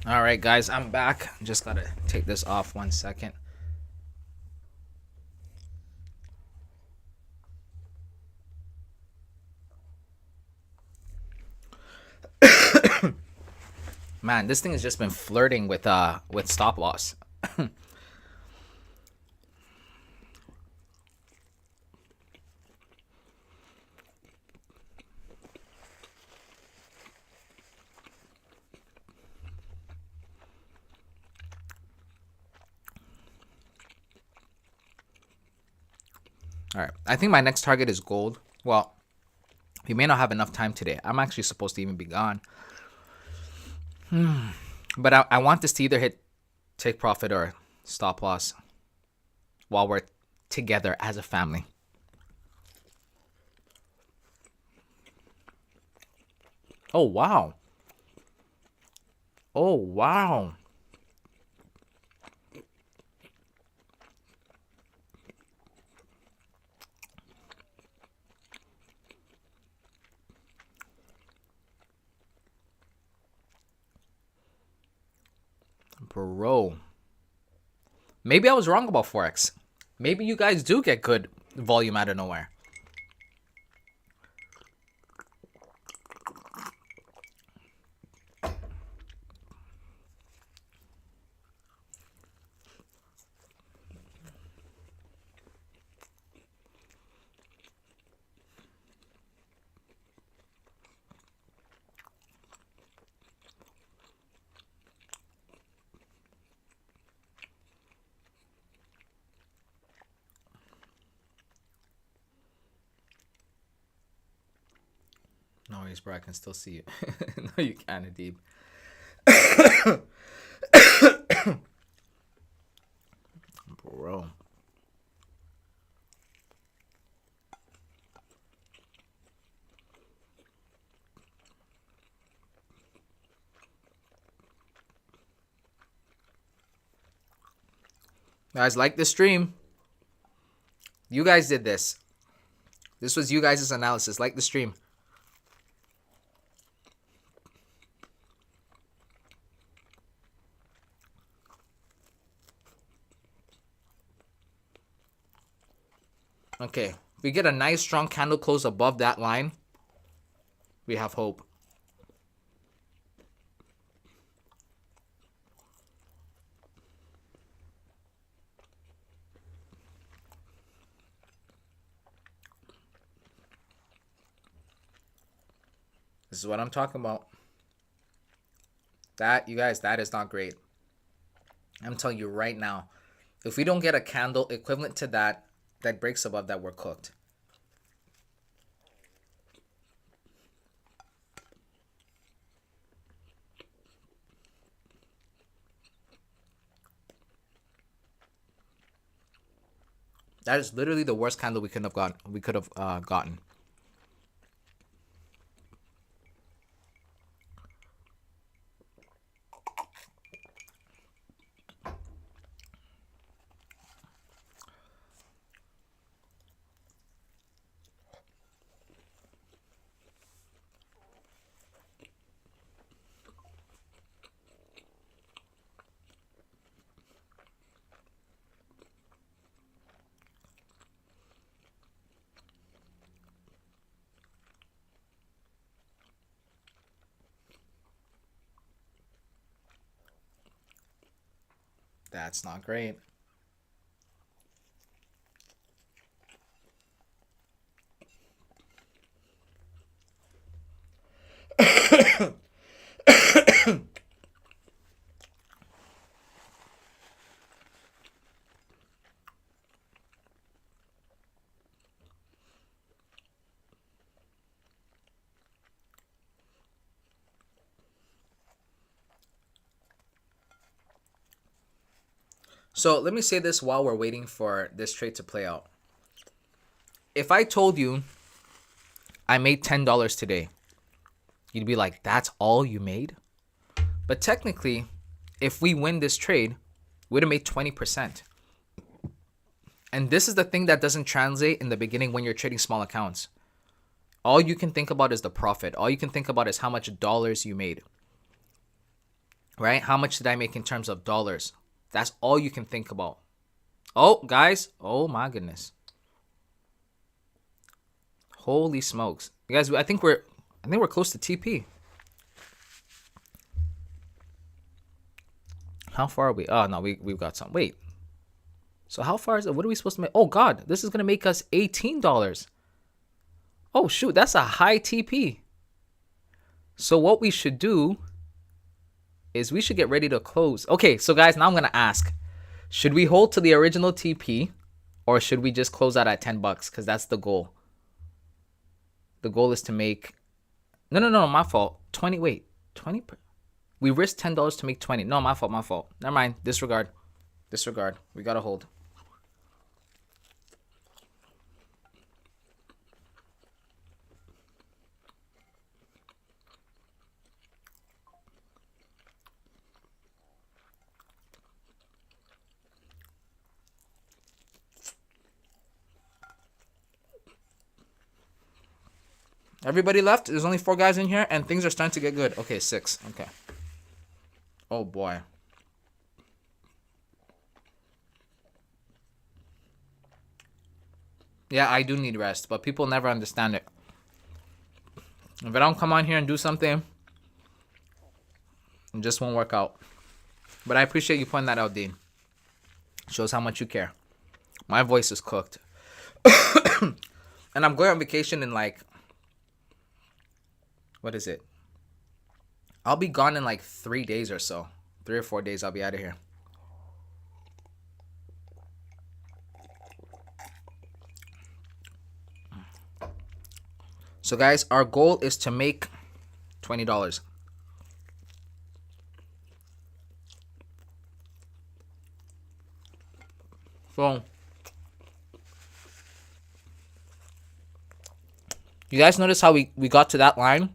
Speaker 1: All right, guys, I'm back. Just gotta take this off 1 second. Man, this thing has just been flirting with stop loss. All right, I think my next target is gold. Well, we may not have enough time today. I'm actually supposed to even be gone. But I want this to either hit take profit or stop loss while we're together as a family. Oh, wow. Oh, wow. Bro. Maybe I was wrong about Forex. Maybe you guys do get good volume out of nowhere. No worries, bro. I can still see you. No, you can't, Adib. Bro. Guys, like the stream. You guys did this. This was you guys' analysis. Like the stream. Okay. If we get a nice strong candle close above that line, we have hope. This is what I'm talking about. That, you guys, that is not great. I'm telling you right now. If we don't get a candle equivalent to that, that breaks above that, we're cooked. That is literally the worst candle we could have gotten. Gotten. That's not great. So let me say this while we're waiting for this trade to play out. If I told you I made $10 today, you'd be like, that's all you made? But technically, if we win this trade, we'd have made 20%. And this is the thing that doesn't translate in the beginning when you're trading small accounts. All you can think about is the profit. All you can think about is how much dollars you made. right? How much did I make in terms of dollars? That's all you can think about. Oh, guys. Oh, my goodness. Holy smokes. You guys, I think we're close to TP. How far are we? Oh, no, we've got some. Wait. So how far is it? What are we supposed to make? Oh, God. This is going to make us $18. Oh, shoot. That's a high TP. So what we should do is we should get ready to close. Okay, so guys, now I'm going to ask. Should we hold to the original TP or should we just close out at $10? Because that's the goal. The goal is to make... No, my fault. 20, wait. 20? We risked $10 to make 20. No, my fault. Never mind. Disregard. We got to hold. Everybody left? There's only 4 guys in here, and things are starting to get good. Okay, 6. Okay. Oh, boy. Yeah, I do need rest, but people never understand it. If I don't come on here and do something, it just won't work out. But I appreciate you pointing that out, Dean. Shows how much you care. My voice is cooked. And I'm going on vacation in like... What is it? I'll be gone in like 3 days or so. 3 or 4 days, I'll be out of here. So guys, our goal is to make $20. So, you guys notice how we got to that line?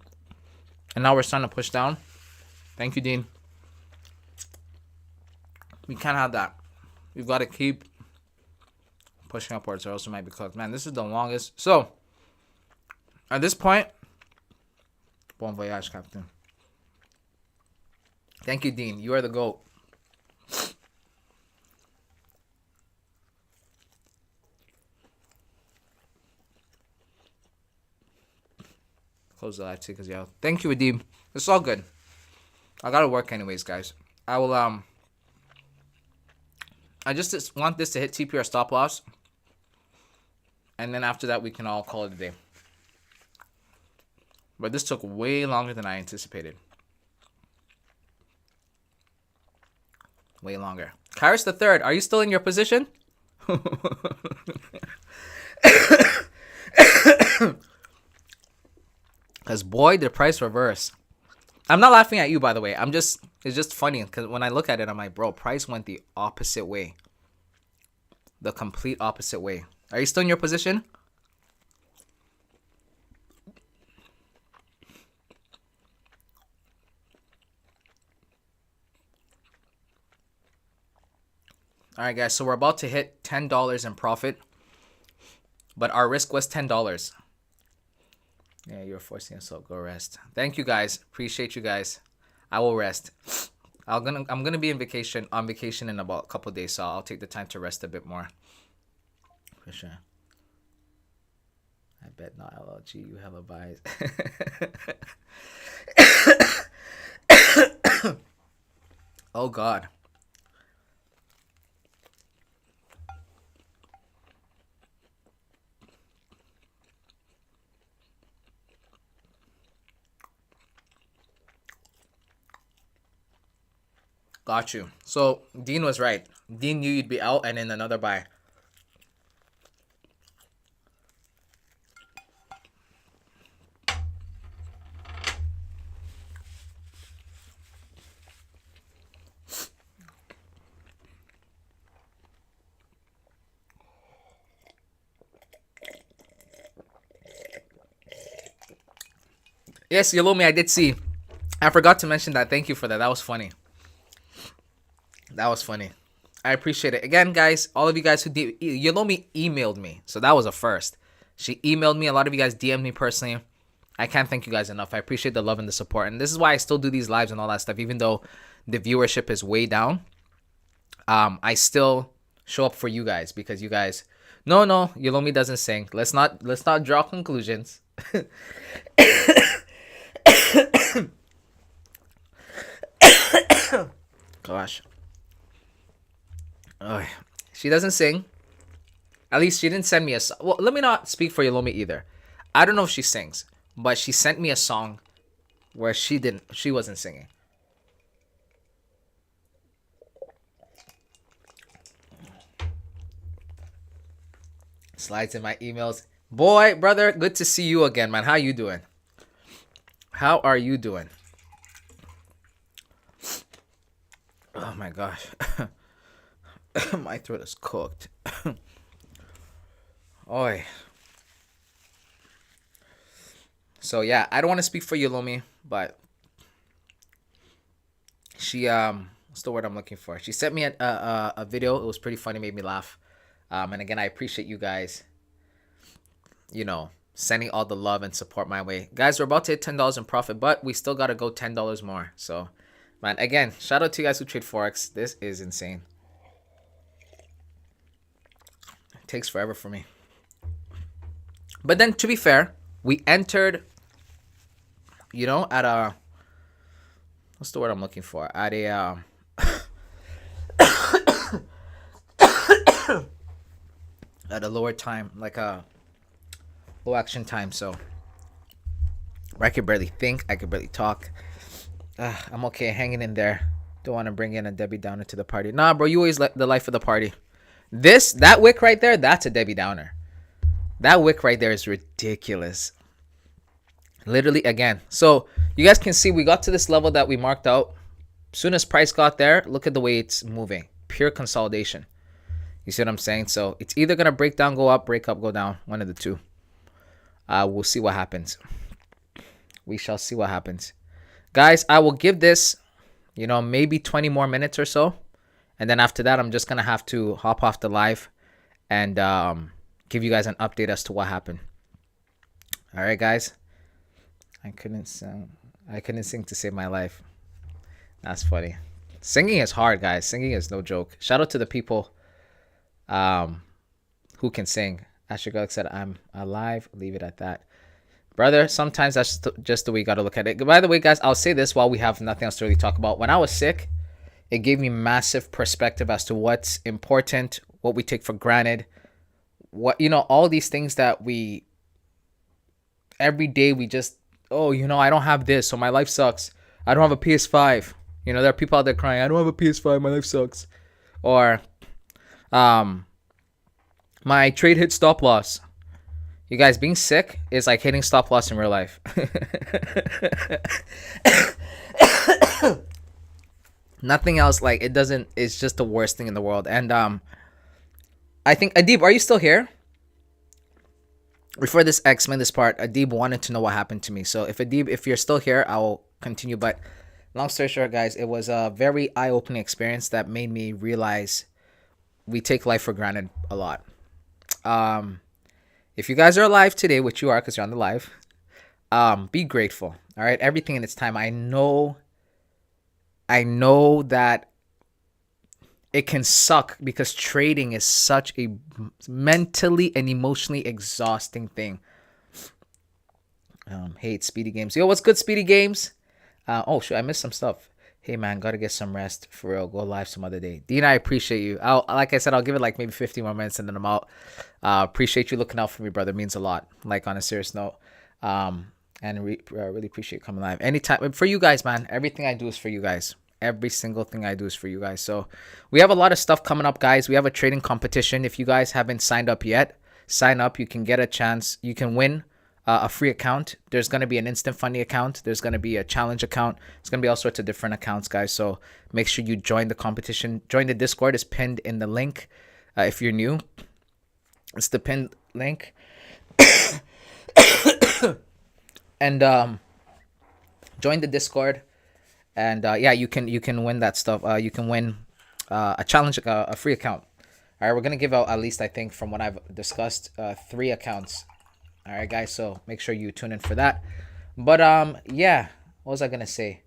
Speaker 1: And now we're starting to push down. Thank you, Dean. We can't have that. We've got to keep pushing upwards or else it might be cooked. Man, this is the longest. So, at this point, bon voyage, Captain. Thank you, Dean. You are the GOAT. Close the light because yeah. Thank you, Adeem. It's all good. I gotta work anyways, guys. I will I just want this to hit TP or stop loss. And then after that we can all call it a day. But this took way longer than I anticipated. Way longer. Kairos the third, are you still in your position? Because boy, the price reverse. I'm not laughing at you, by the way. It's just funny because when I look at it, I'm like, bro, price went the opposite way. The complete opposite way. Are you still in your position? All right, guys. So we're about to hit $10 in profit. But our risk was $10. Yeah, you're forcing yourself. Go rest. Thank you, guys. Appreciate you guys. I will rest. I'm gonna be on vacation in about a couple days, so I'll take the time to rest a bit more. For sure. I bet not LLG. You have a bias. Oh God. Got you. So Dean was right. Dean knew you'd be out and in another buy. Yes, Yolomi, I did see. I forgot to mention that. Thank you for that. That was funny. That was funny. I appreciate it. Again, guys, all of you guys who Yolomi emailed me. So that was a first. She emailed me. A lot of you guys DM'd me personally. I can't thank you guys enough. I appreciate the love and the support. And this is why I still do these lives and all that stuff, even though the viewership is way down, I still show up for you guys because you guys. No, Yulomi doesn't sing. Let's not draw conclusions. Gosh. Oh, she doesn't sing. At least she didn't send me a song. Well, let me not speak for Yulomi either. I don't know if she sings, but she sent me a song where she wasn't singing. Slides in my emails. Boy, brother, good to see you again, man. How you doing? How are you doing? Oh my gosh. My throat is cooked. Oi. So yeah, I don't want to speak for Yulomi, but she what's the word I'm looking for? She sent me a video. It was pretty funny, made me laugh. And again, I appreciate you guys, sending all the love and support my way. Guys, we're about to hit $10 in profit, but we still gotta go $10 more. So, man, again, shout out to you guys who trade Forex. This is insane. It takes forever for me. But then, to be fair, we entered, at a, what's the word I'm looking for? At a, at a lower time, like a low action time. So I could barely think, I could barely talk. I'm okay hanging in there. Don't want to bring in a Debbie Downer to the party. Nah, bro, you always let the life of the party. That wick right there, that's a Debbie Downer. That wick right there is ridiculous. Literally, again. So you guys can see we got to this level that we marked out. Soon as price got there, look at the way it's moving. Pure consolidation. You see what I'm saying? So it's either going to break down, go up, break up, go down. One of the two. We'll see what happens. We shall see what happens. Guys, I will give this, maybe 20 more minutes or so. And then after that, I'm just going to have to hop off the live and give you guys an update as to what happened. All right, guys. I couldn't sing to save my life. That's funny. Singing is hard, guys. Singing is no joke. Shout out to the people who can sing. Asher Garlic said, I'm alive. Leave it at that. Brother, sometimes that's just the way you got to look at it. By the way, guys, I'll say this while we have nothing else to really talk about. When I was sick, it gave me massive perspective as to what's important, what we take for granted, all these things that every day we just, I don't have this, so my life sucks. I don't have a PS5. There are people out there crying, I don't have a PS5, my life sucks. Or, my trade hit stop loss. You guys, being sick is like hitting stop loss in real life. Nothing else, it's just the worst thing in the world. And I think, Adib, are you still here? Before this X-Men, this part, Adib wanted to know what happened to me. So if you're still here, I'll continue. But long story short, guys, it was a very eye-opening experience that made me realize we take life for granted a lot. If you guys are alive today, which you are because you're on the live, be grateful. All right, everything in its time. I know that it can suck because trading is such a mentally and emotionally exhausting thing. Hate Speedy Games. Yo, what's good, Speedy Games? Oh, shoot, I missed some stuff. Hey, man, gotta get some rest. For real, go live some other day. Dean, I appreciate you. Like I said, I'll give it maybe 50 more minutes and then I'm out. Appreciate you looking out for me, brother. It means a lot. On a serious note. And really appreciate you coming live. Anytime. For you guys, man, everything I do is for you guys. Every single thing I do is for you guys. So we have a lot of stuff coming up, guys. We have a trading competition. If you guys haven't signed up yet, sign up. You can get a chance. You can win a free account. There's going to be an instant funding account. There's going to be a challenge account. It's going to be all sorts of different accounts, guys. So make sure you join the competition. Join the Discord. It's pinned in the link. If you're new, it's the pinned link. And join the Discord. And you can win that stuff. You can win a challenge, a free account. All right, we're going to give out at least, I think, from what I've discussed, 3 accounts. All right, guys, so make sure you tune in for that. But, what was I going to say?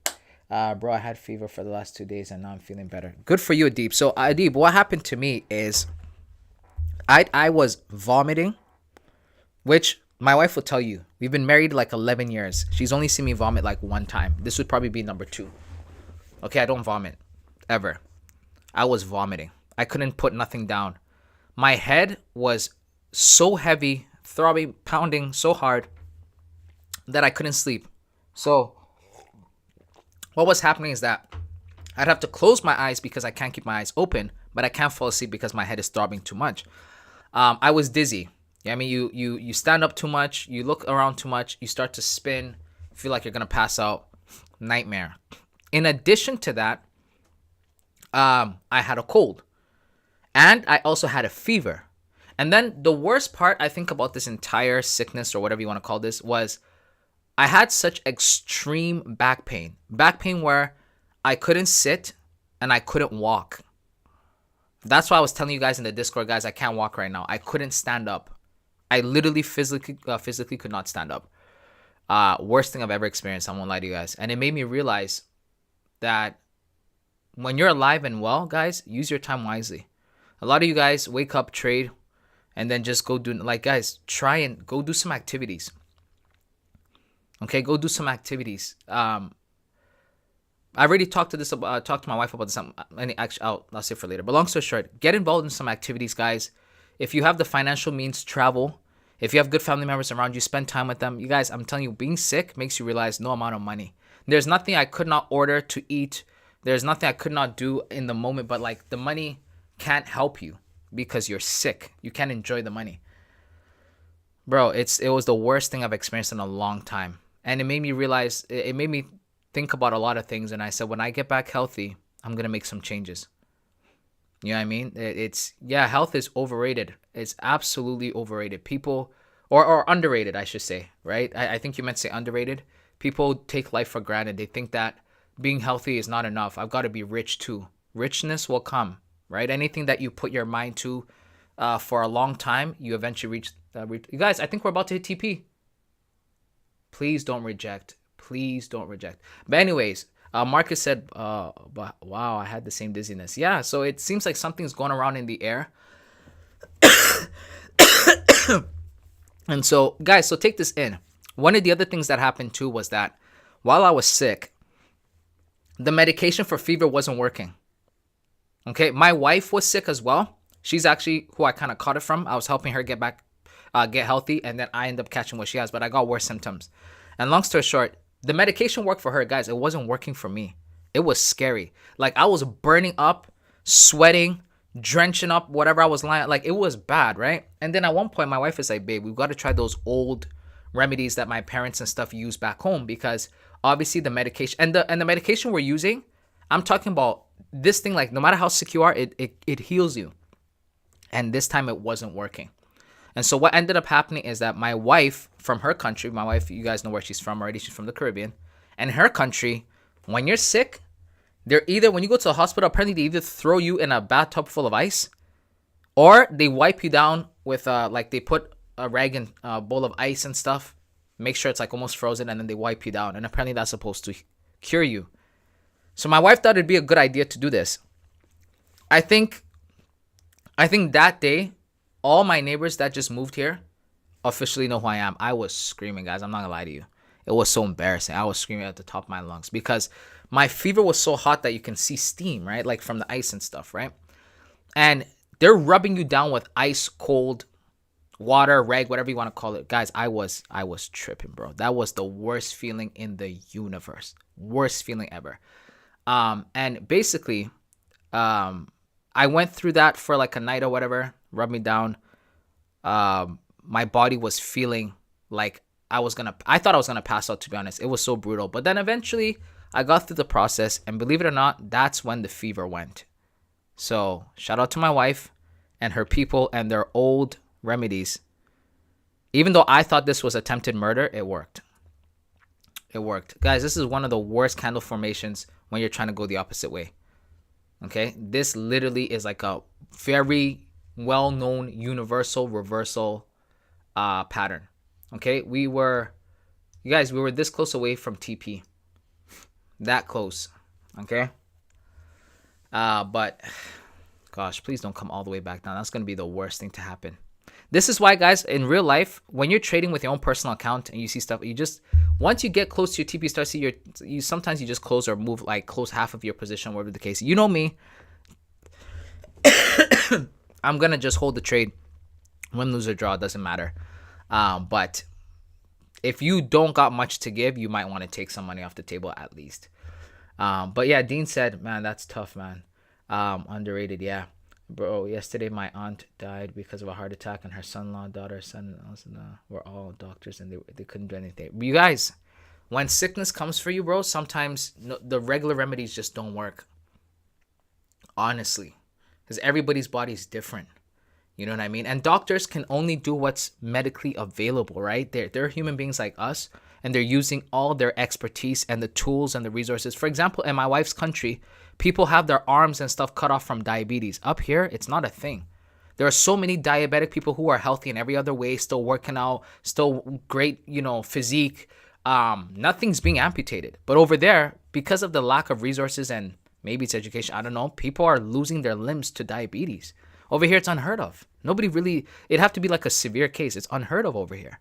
Speaker 1: Bro, I had fever for the last 2 days and now I'm feeling better. Good for you, Adib. So, Adib, what happened to me is I was vomiting, which my wife will tell you. We've been married like 11 years. She's only seen me vomit like one time. This would probably be number two. Okay, I don't vomit ever. I was vomiting. I couldn't put nothing down. My head was so heavy, throbbing, pounding so hard that I couldn't sleep. So what was happening is that I'd have to close my eyes because I can't keep my eyes open, but I can't fall asleep because my head is throbbing too much. I was dizzy. Yeah, I mean, you stand up too much, you look around too much, you start to spin, feel like you're gonna pass out. Nightmare. In addition to that, I had a cold, and I also had a fever. And then the worst part I think about this entire sickness or whatever you want to call this was I had such extreme back pain. Back pain where I couldn't sit and I couldn't walk. That's why I was telling you guys in the Discord, guys, I can't walk right now. I couldn't stand up. I literally physically could not stand up. Worst thing I've ever experienced, I won't lie to you guys. And it made me realize that when you're alive and well, guys, use your time wisely. A lot of you guys wake up, trade, and then just go do, like, guys, try and go do some activities. Okay, go do some activities. I already talked to my wife about this. Actually, I'll say for later. But long story short, get involved in some activities, guys. If you have the financial means, travel. If you have good family members around you, spend time with them. You guys, I'm telling you, being sick makes you realize no amount of money. There's nothing I could not order to eat. There's nothing I could not do in the moment. But like the money can't help you because you're sick. You can't enjoy the money. Bro, it was the worst thing I've experienced in a long time. And it made me realize, it made me think about a lot of things. And I said, when I get back healthy, I'm going to make some changes. You know what I mean? Health is overrated. It's absolutely overrated. People, or underrated, I should say, right? I think you meant to say underrated. People take life for granted. They think that being healthy is not enough. I've got to be rich too. Richness will come, right? Anything that you put your mind to for a long time, you eventually reach. You guys, I think we're about to hit TP. Please don't reject. Please don't reject. But anyways, Marcus said, but wow, I had the same dizziness. Yeah, so it seems like something's going around in the air. And so, guys, so take this in. One of the other things that happened too was that while I was sick, the medication for fever wasn't working. Okay, my wife was sick as well. She's actually who I kind of caught it from. I was helping her get healthy, and then I ended up catching what she has, but I got worse symptoms. And long story short, the medication worked for her, guys. It wasn't working for me. It was scary. Like I was burning up, sweating, drenching up whatever I was lying. Like it was bad, right? And then at one point, my wife is like, babe, we've got to try those old remedies that my parents and stuff use back home, because obviously the medication and the medication we're using, I'm talking about this thing, like no matter how sick you are, it heals you. And this time it wasn't working. And so what ended up happening is that my wife from her country, my wife, you guys know where she's from already. She's from the Caribbean. And in her country, when you're sick, when you go to the hospital, apparently they either throw you in a bathtub full of ice, or they wipe you down with, like they put a rag in a bowl of ice and stuff, make sure it's like almost frozen, and then they wipe you down. And apparently that's supposed to cure you. So my wife thought it'd be a good idea to do this. I think that day, all my neighbors that just moved here officially know who I am. I was screaming, guys. I'm not gonna lie to you. It was so embarrassing. I was screaming at the top of my lungs because my fever was so hot that you can see steam, right? Like from the ice and stuff, right? And they're rubbing you down with ice cold water, rag, whatever you want to call it. Guys, I was tripping, bro. That was the worst feeling in the universe. Worst feeling ever. And basically, I went through that for like a night or whatever, rubbed me down. My body was feeling like I thought I was gonna pass out, to be honest. It was so brutal. But then eventually I got through the process, and believe it or not, that's when the fever went. So shout out to my wife and her people and their old remedies. Even though I thought this was attempted murder, it worked. It worked. Guys, this is one of the worst candle formations when you're trying to go the opposite way. Okay? This literally is like a very well-known universal reversal pattern. Okay? We were this close away from TP. That close. Okay. But gosh, please don't come all the way back down. That's gonna be the worst thing to happen. This is why, guys, in real life, when you're trading with your own personal account and you see stuff, you just once you get close to your TP, start see you sometimes you just close or move like close half of your position, whatever the case. You know me, I'm gonna just hold the trade, win, lose or draw, it doesn't matter. But if you don't got much to give, you might want to take some money off the table at least. But yeah, Dean said, man, that's tough, man. Underrated, yeah. Bro, yesterday my aunt died because of a heart attack, and her son-in-law, daughter, son-in-law were all doctors, and they couldn't do anything. But you guys, when sickness comes for you, bro, sometimes the regular remedies just don't work. Honestly, because everybody's body is different. You know what I mean? And doctors can only do what's medically available, right? They're human beings like us, and they're using all their expertise and the tools and the resources. For example, in my wife's country, people have their arms and stuff cut off from diabetes. Up here, it's not a thing. There are so many diabetic people who are healthy in every other way, still working out, still great, physique. Nothing's being amputated. But over there, because of the lack of resources and maybe it's education, I don't know, people are losing their limbs to diabetes. Over here, it's unheard of. Nobody really, it'd have to be like a severe case. It's unheard of over here,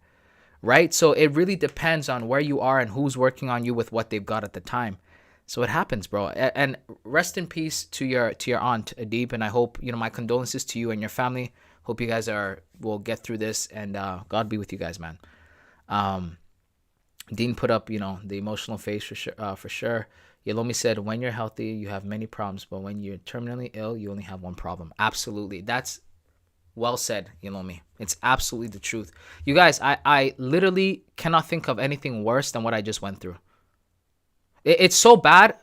Speaker 1: right? So it really depends on where you are and who's working on you with what they've got at the time. So it happens, bro. And rest in peace to your aunt, Adib. And I hope, my condolences to you and your family. Hope you guys will get through this, and God be with you guys, man. Dean put up, the emotional face for sure. Yolomi said, when you're healthy, you have many problems, but when you're terminally ill, you only have one problem. Absolutely. That's well said, Yolomi. It's absolutely the truth. You guys, I literally cannot think of anything worse than what I just went through. It's so bad,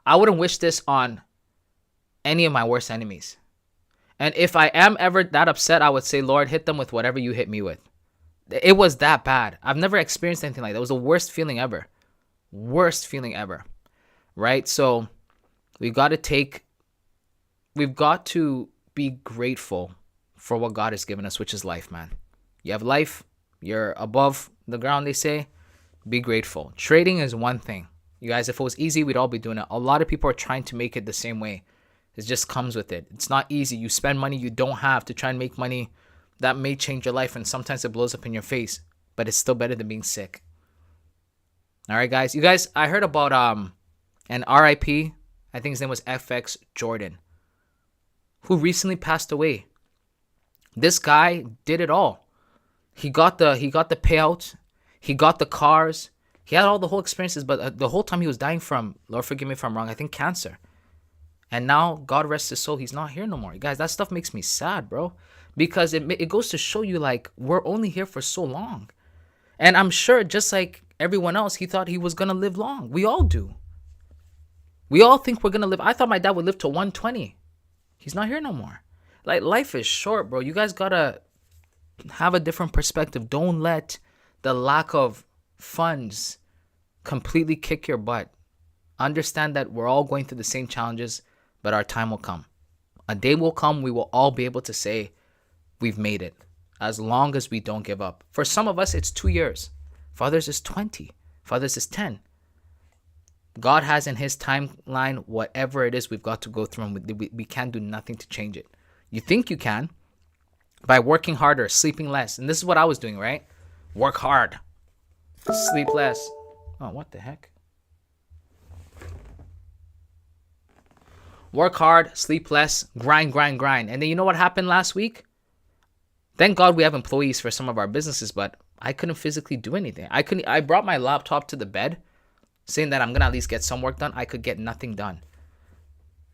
Speaker 1: I wouldn't wish this on any of my worst enemies. And if I am ever that upset, I would say, Lord, hit them with whatever you hit me with. It was that bad. I've never experienced anything like that. It was the worst feeling ever. Worst feeling ever. Right? So we've got to be grateful for what God has given us, which is life, man. You have life. You're above the ground, they say. Be grateful. Trading is one thing. You guys, if it was easy, we'd all be doing it. A lot of people are trying to make it the same way. It just comes with it. It's not easy. You spend money you don't have to try and make money that may change your life, and sometimes it blows up in your face, but it's still better than being sick. All right, guys. You guys, I heard about an RIP, I think his name was FX Jordan, who recently passed away. This guy did it all. He got the payouts, he got the cars, he had all the whole experiences, but the whole time he was dying from, Lord forgive me if I'm wrong, I think cancer. And now, God rest his soul, he's not here no more. Guys, that stuff makes me sad, bro. Because it goes to show you, like, we're only here for so long. And I'm sure, just like everyone else, he thought he was going to live long. We all do. We all think we're going to live. I thought my dad would live to 120. He's not here no more. Like, life is short, bro. You guys got to have a different perspective. Don't let the lack of funds completely kick your butt. Understand that we're all going through the same challenges, but our time will come. A day will come, we will all be able to say we've made it, as long as we don't give up. For some of us, it's 2 years. For others, it's 20. For others, it's 10. God has in his timeline whatever it is we've got to go through, and we can't do nothing to change it. You think you can by working harder, sleeping less. And this is what I was doing, right? Work hard, sleep less. Oh, what the heck? Work hard, sleep less, grind. And then you know what happened last week? Thank God we have employees for some of our businesses, but I couldn't physically do anything. I brought my laptop to the bed saying that I'm going to at least get some work done. I could get nothing done.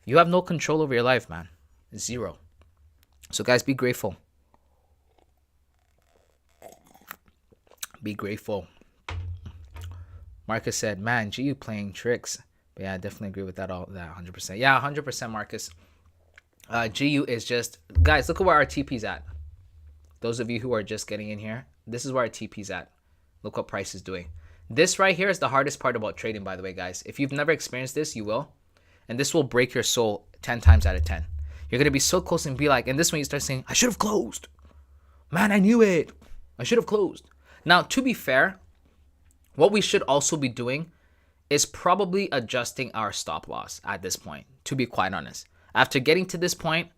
Speaker 1: You have no control over your life, man. Zero. So guys, be grateful. Be grateful. Marcus said, man, GU playing tricks. But yeah, I definitely agree with that 100%. Yeah, 100% Marcus. GU is just, guys, look at where our TP's at. Those of you who are just getting in here, this is where our TP's at. Look what price is doing. This right here is the hardest part about trading, by the way, guys. If you've never experienced this, you will. And this will break your soul 10 times out of 10. You're going to be so close and be like, and this one you start saying, I should have closed. Man, I knew it. I should have closed. Now, to be fair, what we should also be doing is probably adjusting our stop loss at this point, to be quite honest. After getting to this point,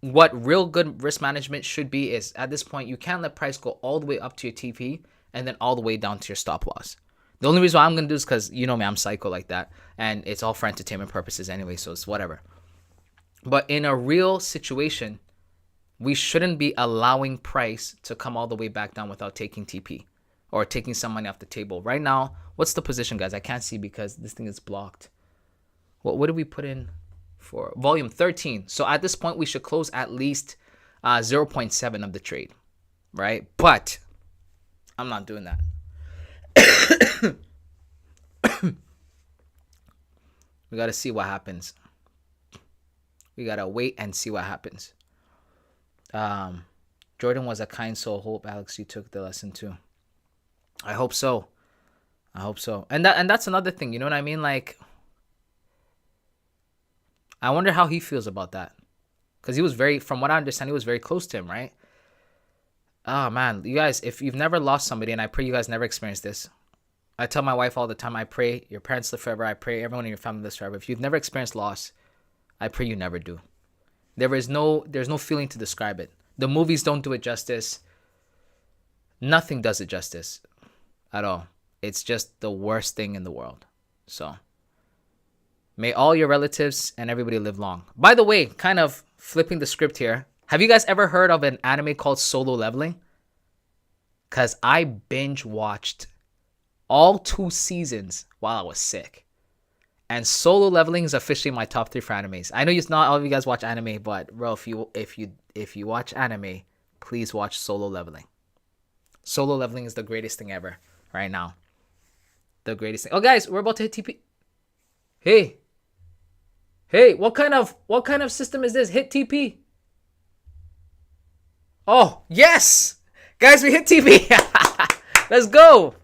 Speaker 1: what real good risk management should be is at this point, you can't let price go all the way up to your TP and then all the way down to your stop loss. The only reason why I'm going to do is because, you know me, I'm psycho like that. And it's all for entertainment purposes anyway, so it's whatever. But in a real situation, we shouldn't be allowing price to come all the way back down without taking TP or taking some money off the table. Right now, what's the position, guys? I can't see because this thing is blocked. What did we put in for volume? 13. So at this point, we should close at least 0.7 of the trade, right? But I'm not doing that. We got to see what happens. We got to wait and see what happens. Jordan was a kind soul. Hope, Alex, you took the lesson too. I hope so. I hope so. And that's another thing. You know what I mean? Like, I wonder how he feels about that. Because he was from what I understand, he was very close to him, right? Oh, man. You guys, if you've never lost somebody, and I pray you guys never experience this. I tell my wife all the time, I pray your parents live forever. I pray everyone in your family lives forever. If you've never experienced loss, I pray you never do. There's no feeling to describe it. The movies don't do it justice. Nothing does it justice at all. It's just the worst thing in the world. So may all your relatives and everybody live long. By the way, kind of flipping the script here. Have you guys ever heard of an anime called Solo Leveling? Because I binge watched all 2 seasons while I was sick. And Solo Leveling is officially my top 3 for animes. I know not all of you guys watch anime, but bro, if you watch anime, please watch Solo Leveling. Solo Leveling is the greatest thing ever right now. The greatest thing. Oh guys, we're about to hit TP. Hey, what kind of system is this? Hit TP. Oh, yes! Guys, we hit TP. Let's go.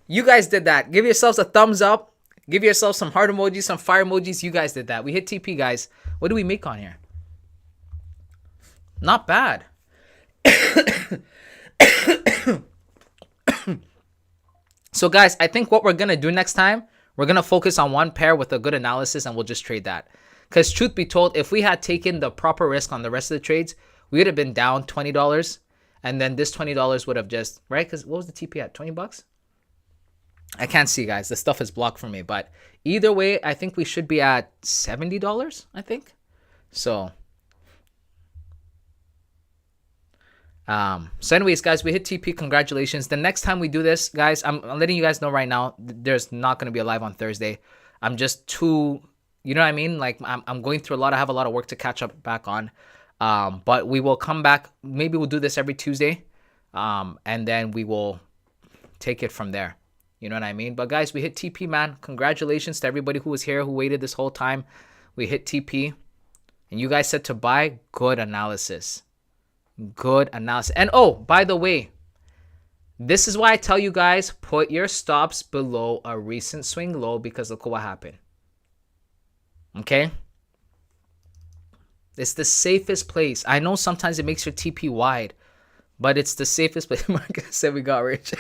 Speaker 1: You guys did that. Give yourselves a thumbs up. Give yourself some heart emojis, some fire emojis. You guys did that. We hit TP, guys. What do we make on here? Not bad. So, guys, I think what we're going to do next time, we're going to focus on one pair with a good analysis, and we'll just trade that. Because truth be told, if we had taken the proper risk on the rest of the trades, we would have been down $20. And then this $20 would have just, right? Because what was the TP at? 20 bucks? I can't see, guys. The stuff is blocked for me. But either way, I think we should be at $70, I think. So anyways, guys, we hit TP. Congratulations. The next time we do this, guys, I'm letting you guys know right now, there's not going to be a live on Thursday. I'm just too, you know what I mean? Like, I'm going through a lot. I have a lot of work to catch up back on. But we will come back. Maybe we'll do this every Tuesday. And then we will take it from there. You know what I mean? But guys, we hit TP, man. Congratulations to everybody who was here, who waited this whole time. We hit TP. And you guys said to buy. Good analysis. Good analysis. And oh, by the way, this is why I tell you guys, put your stops below a recent swing low, because look what happened. Okay? It's the safest place. I know sometimes it makes your TP wide, but it's the safest place. Marcus said we got rich.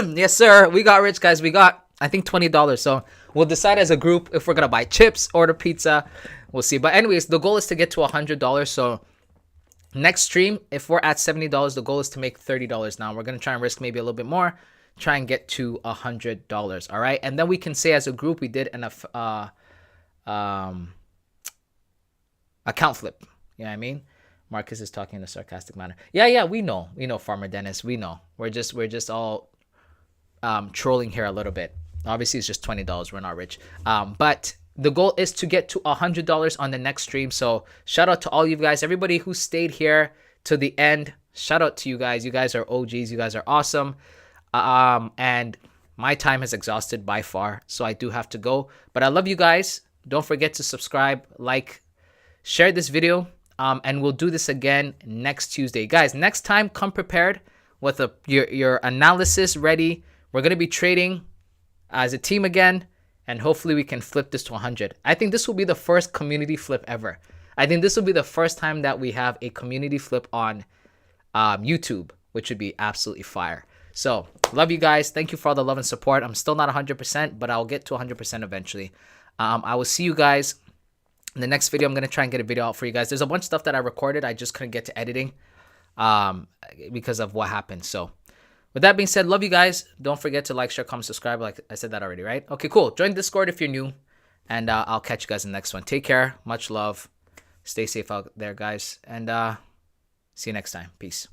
Speaker 1: Yes, sir. We got rich, guys. We got, I think, $20. So we'll decide as a group if we're going to buy chips, order pizza. We'll see. But anyways, the goal is to get to $100. So next stream, if we're at $70, the goal is to make $30 now. We're going to try and risk maybe a little bit more. Try and get to $100. All right. And then we can say as a group, we did an account flip. You know what I mean? Marcus is talking in a sarcastic manner. Yeah, we know, Farmer Dennis. We know. We're just all trolling here a little bit. Obviously, it's just $20. We're not rich. But the goal is to get to $100 on the next stream. So shout out to all you guys, everybody who stayed here to the end. Shout out to you guys. You guys are OGs. You guys are awesome. And my time has exhausted by far, so I do have to go. But I love you guys. Don't forget to subscribe, like, share this video. And we'll do this again next Tuesday. Guys, next time, come prepared with your analysis ready. We're going to be trading as a team again, and hopefully we can flip this to 100. I think this will be the first community flip ever. I think this will be the first time that we have a community flip on YouTube, which would be absolutely fire. So love you guys. Thank you for all the love and support. I'm still not 100%, but I'll get to 100% eventually. I will see you guys in the next video. I'm gonna try and get a video out for you guys. There's a bunch of stuff that I recorded. I just couldn't get to editing because of what happened. So with that being said, love you guys. Don't forget to like, share, comment, subscribe. Like I said that already, right? Okay, cool. Join Discord if you're new, and I'll catch you guys in the next one. Take care. Much love. Stay safe out there, guys, and see you next time. Peace.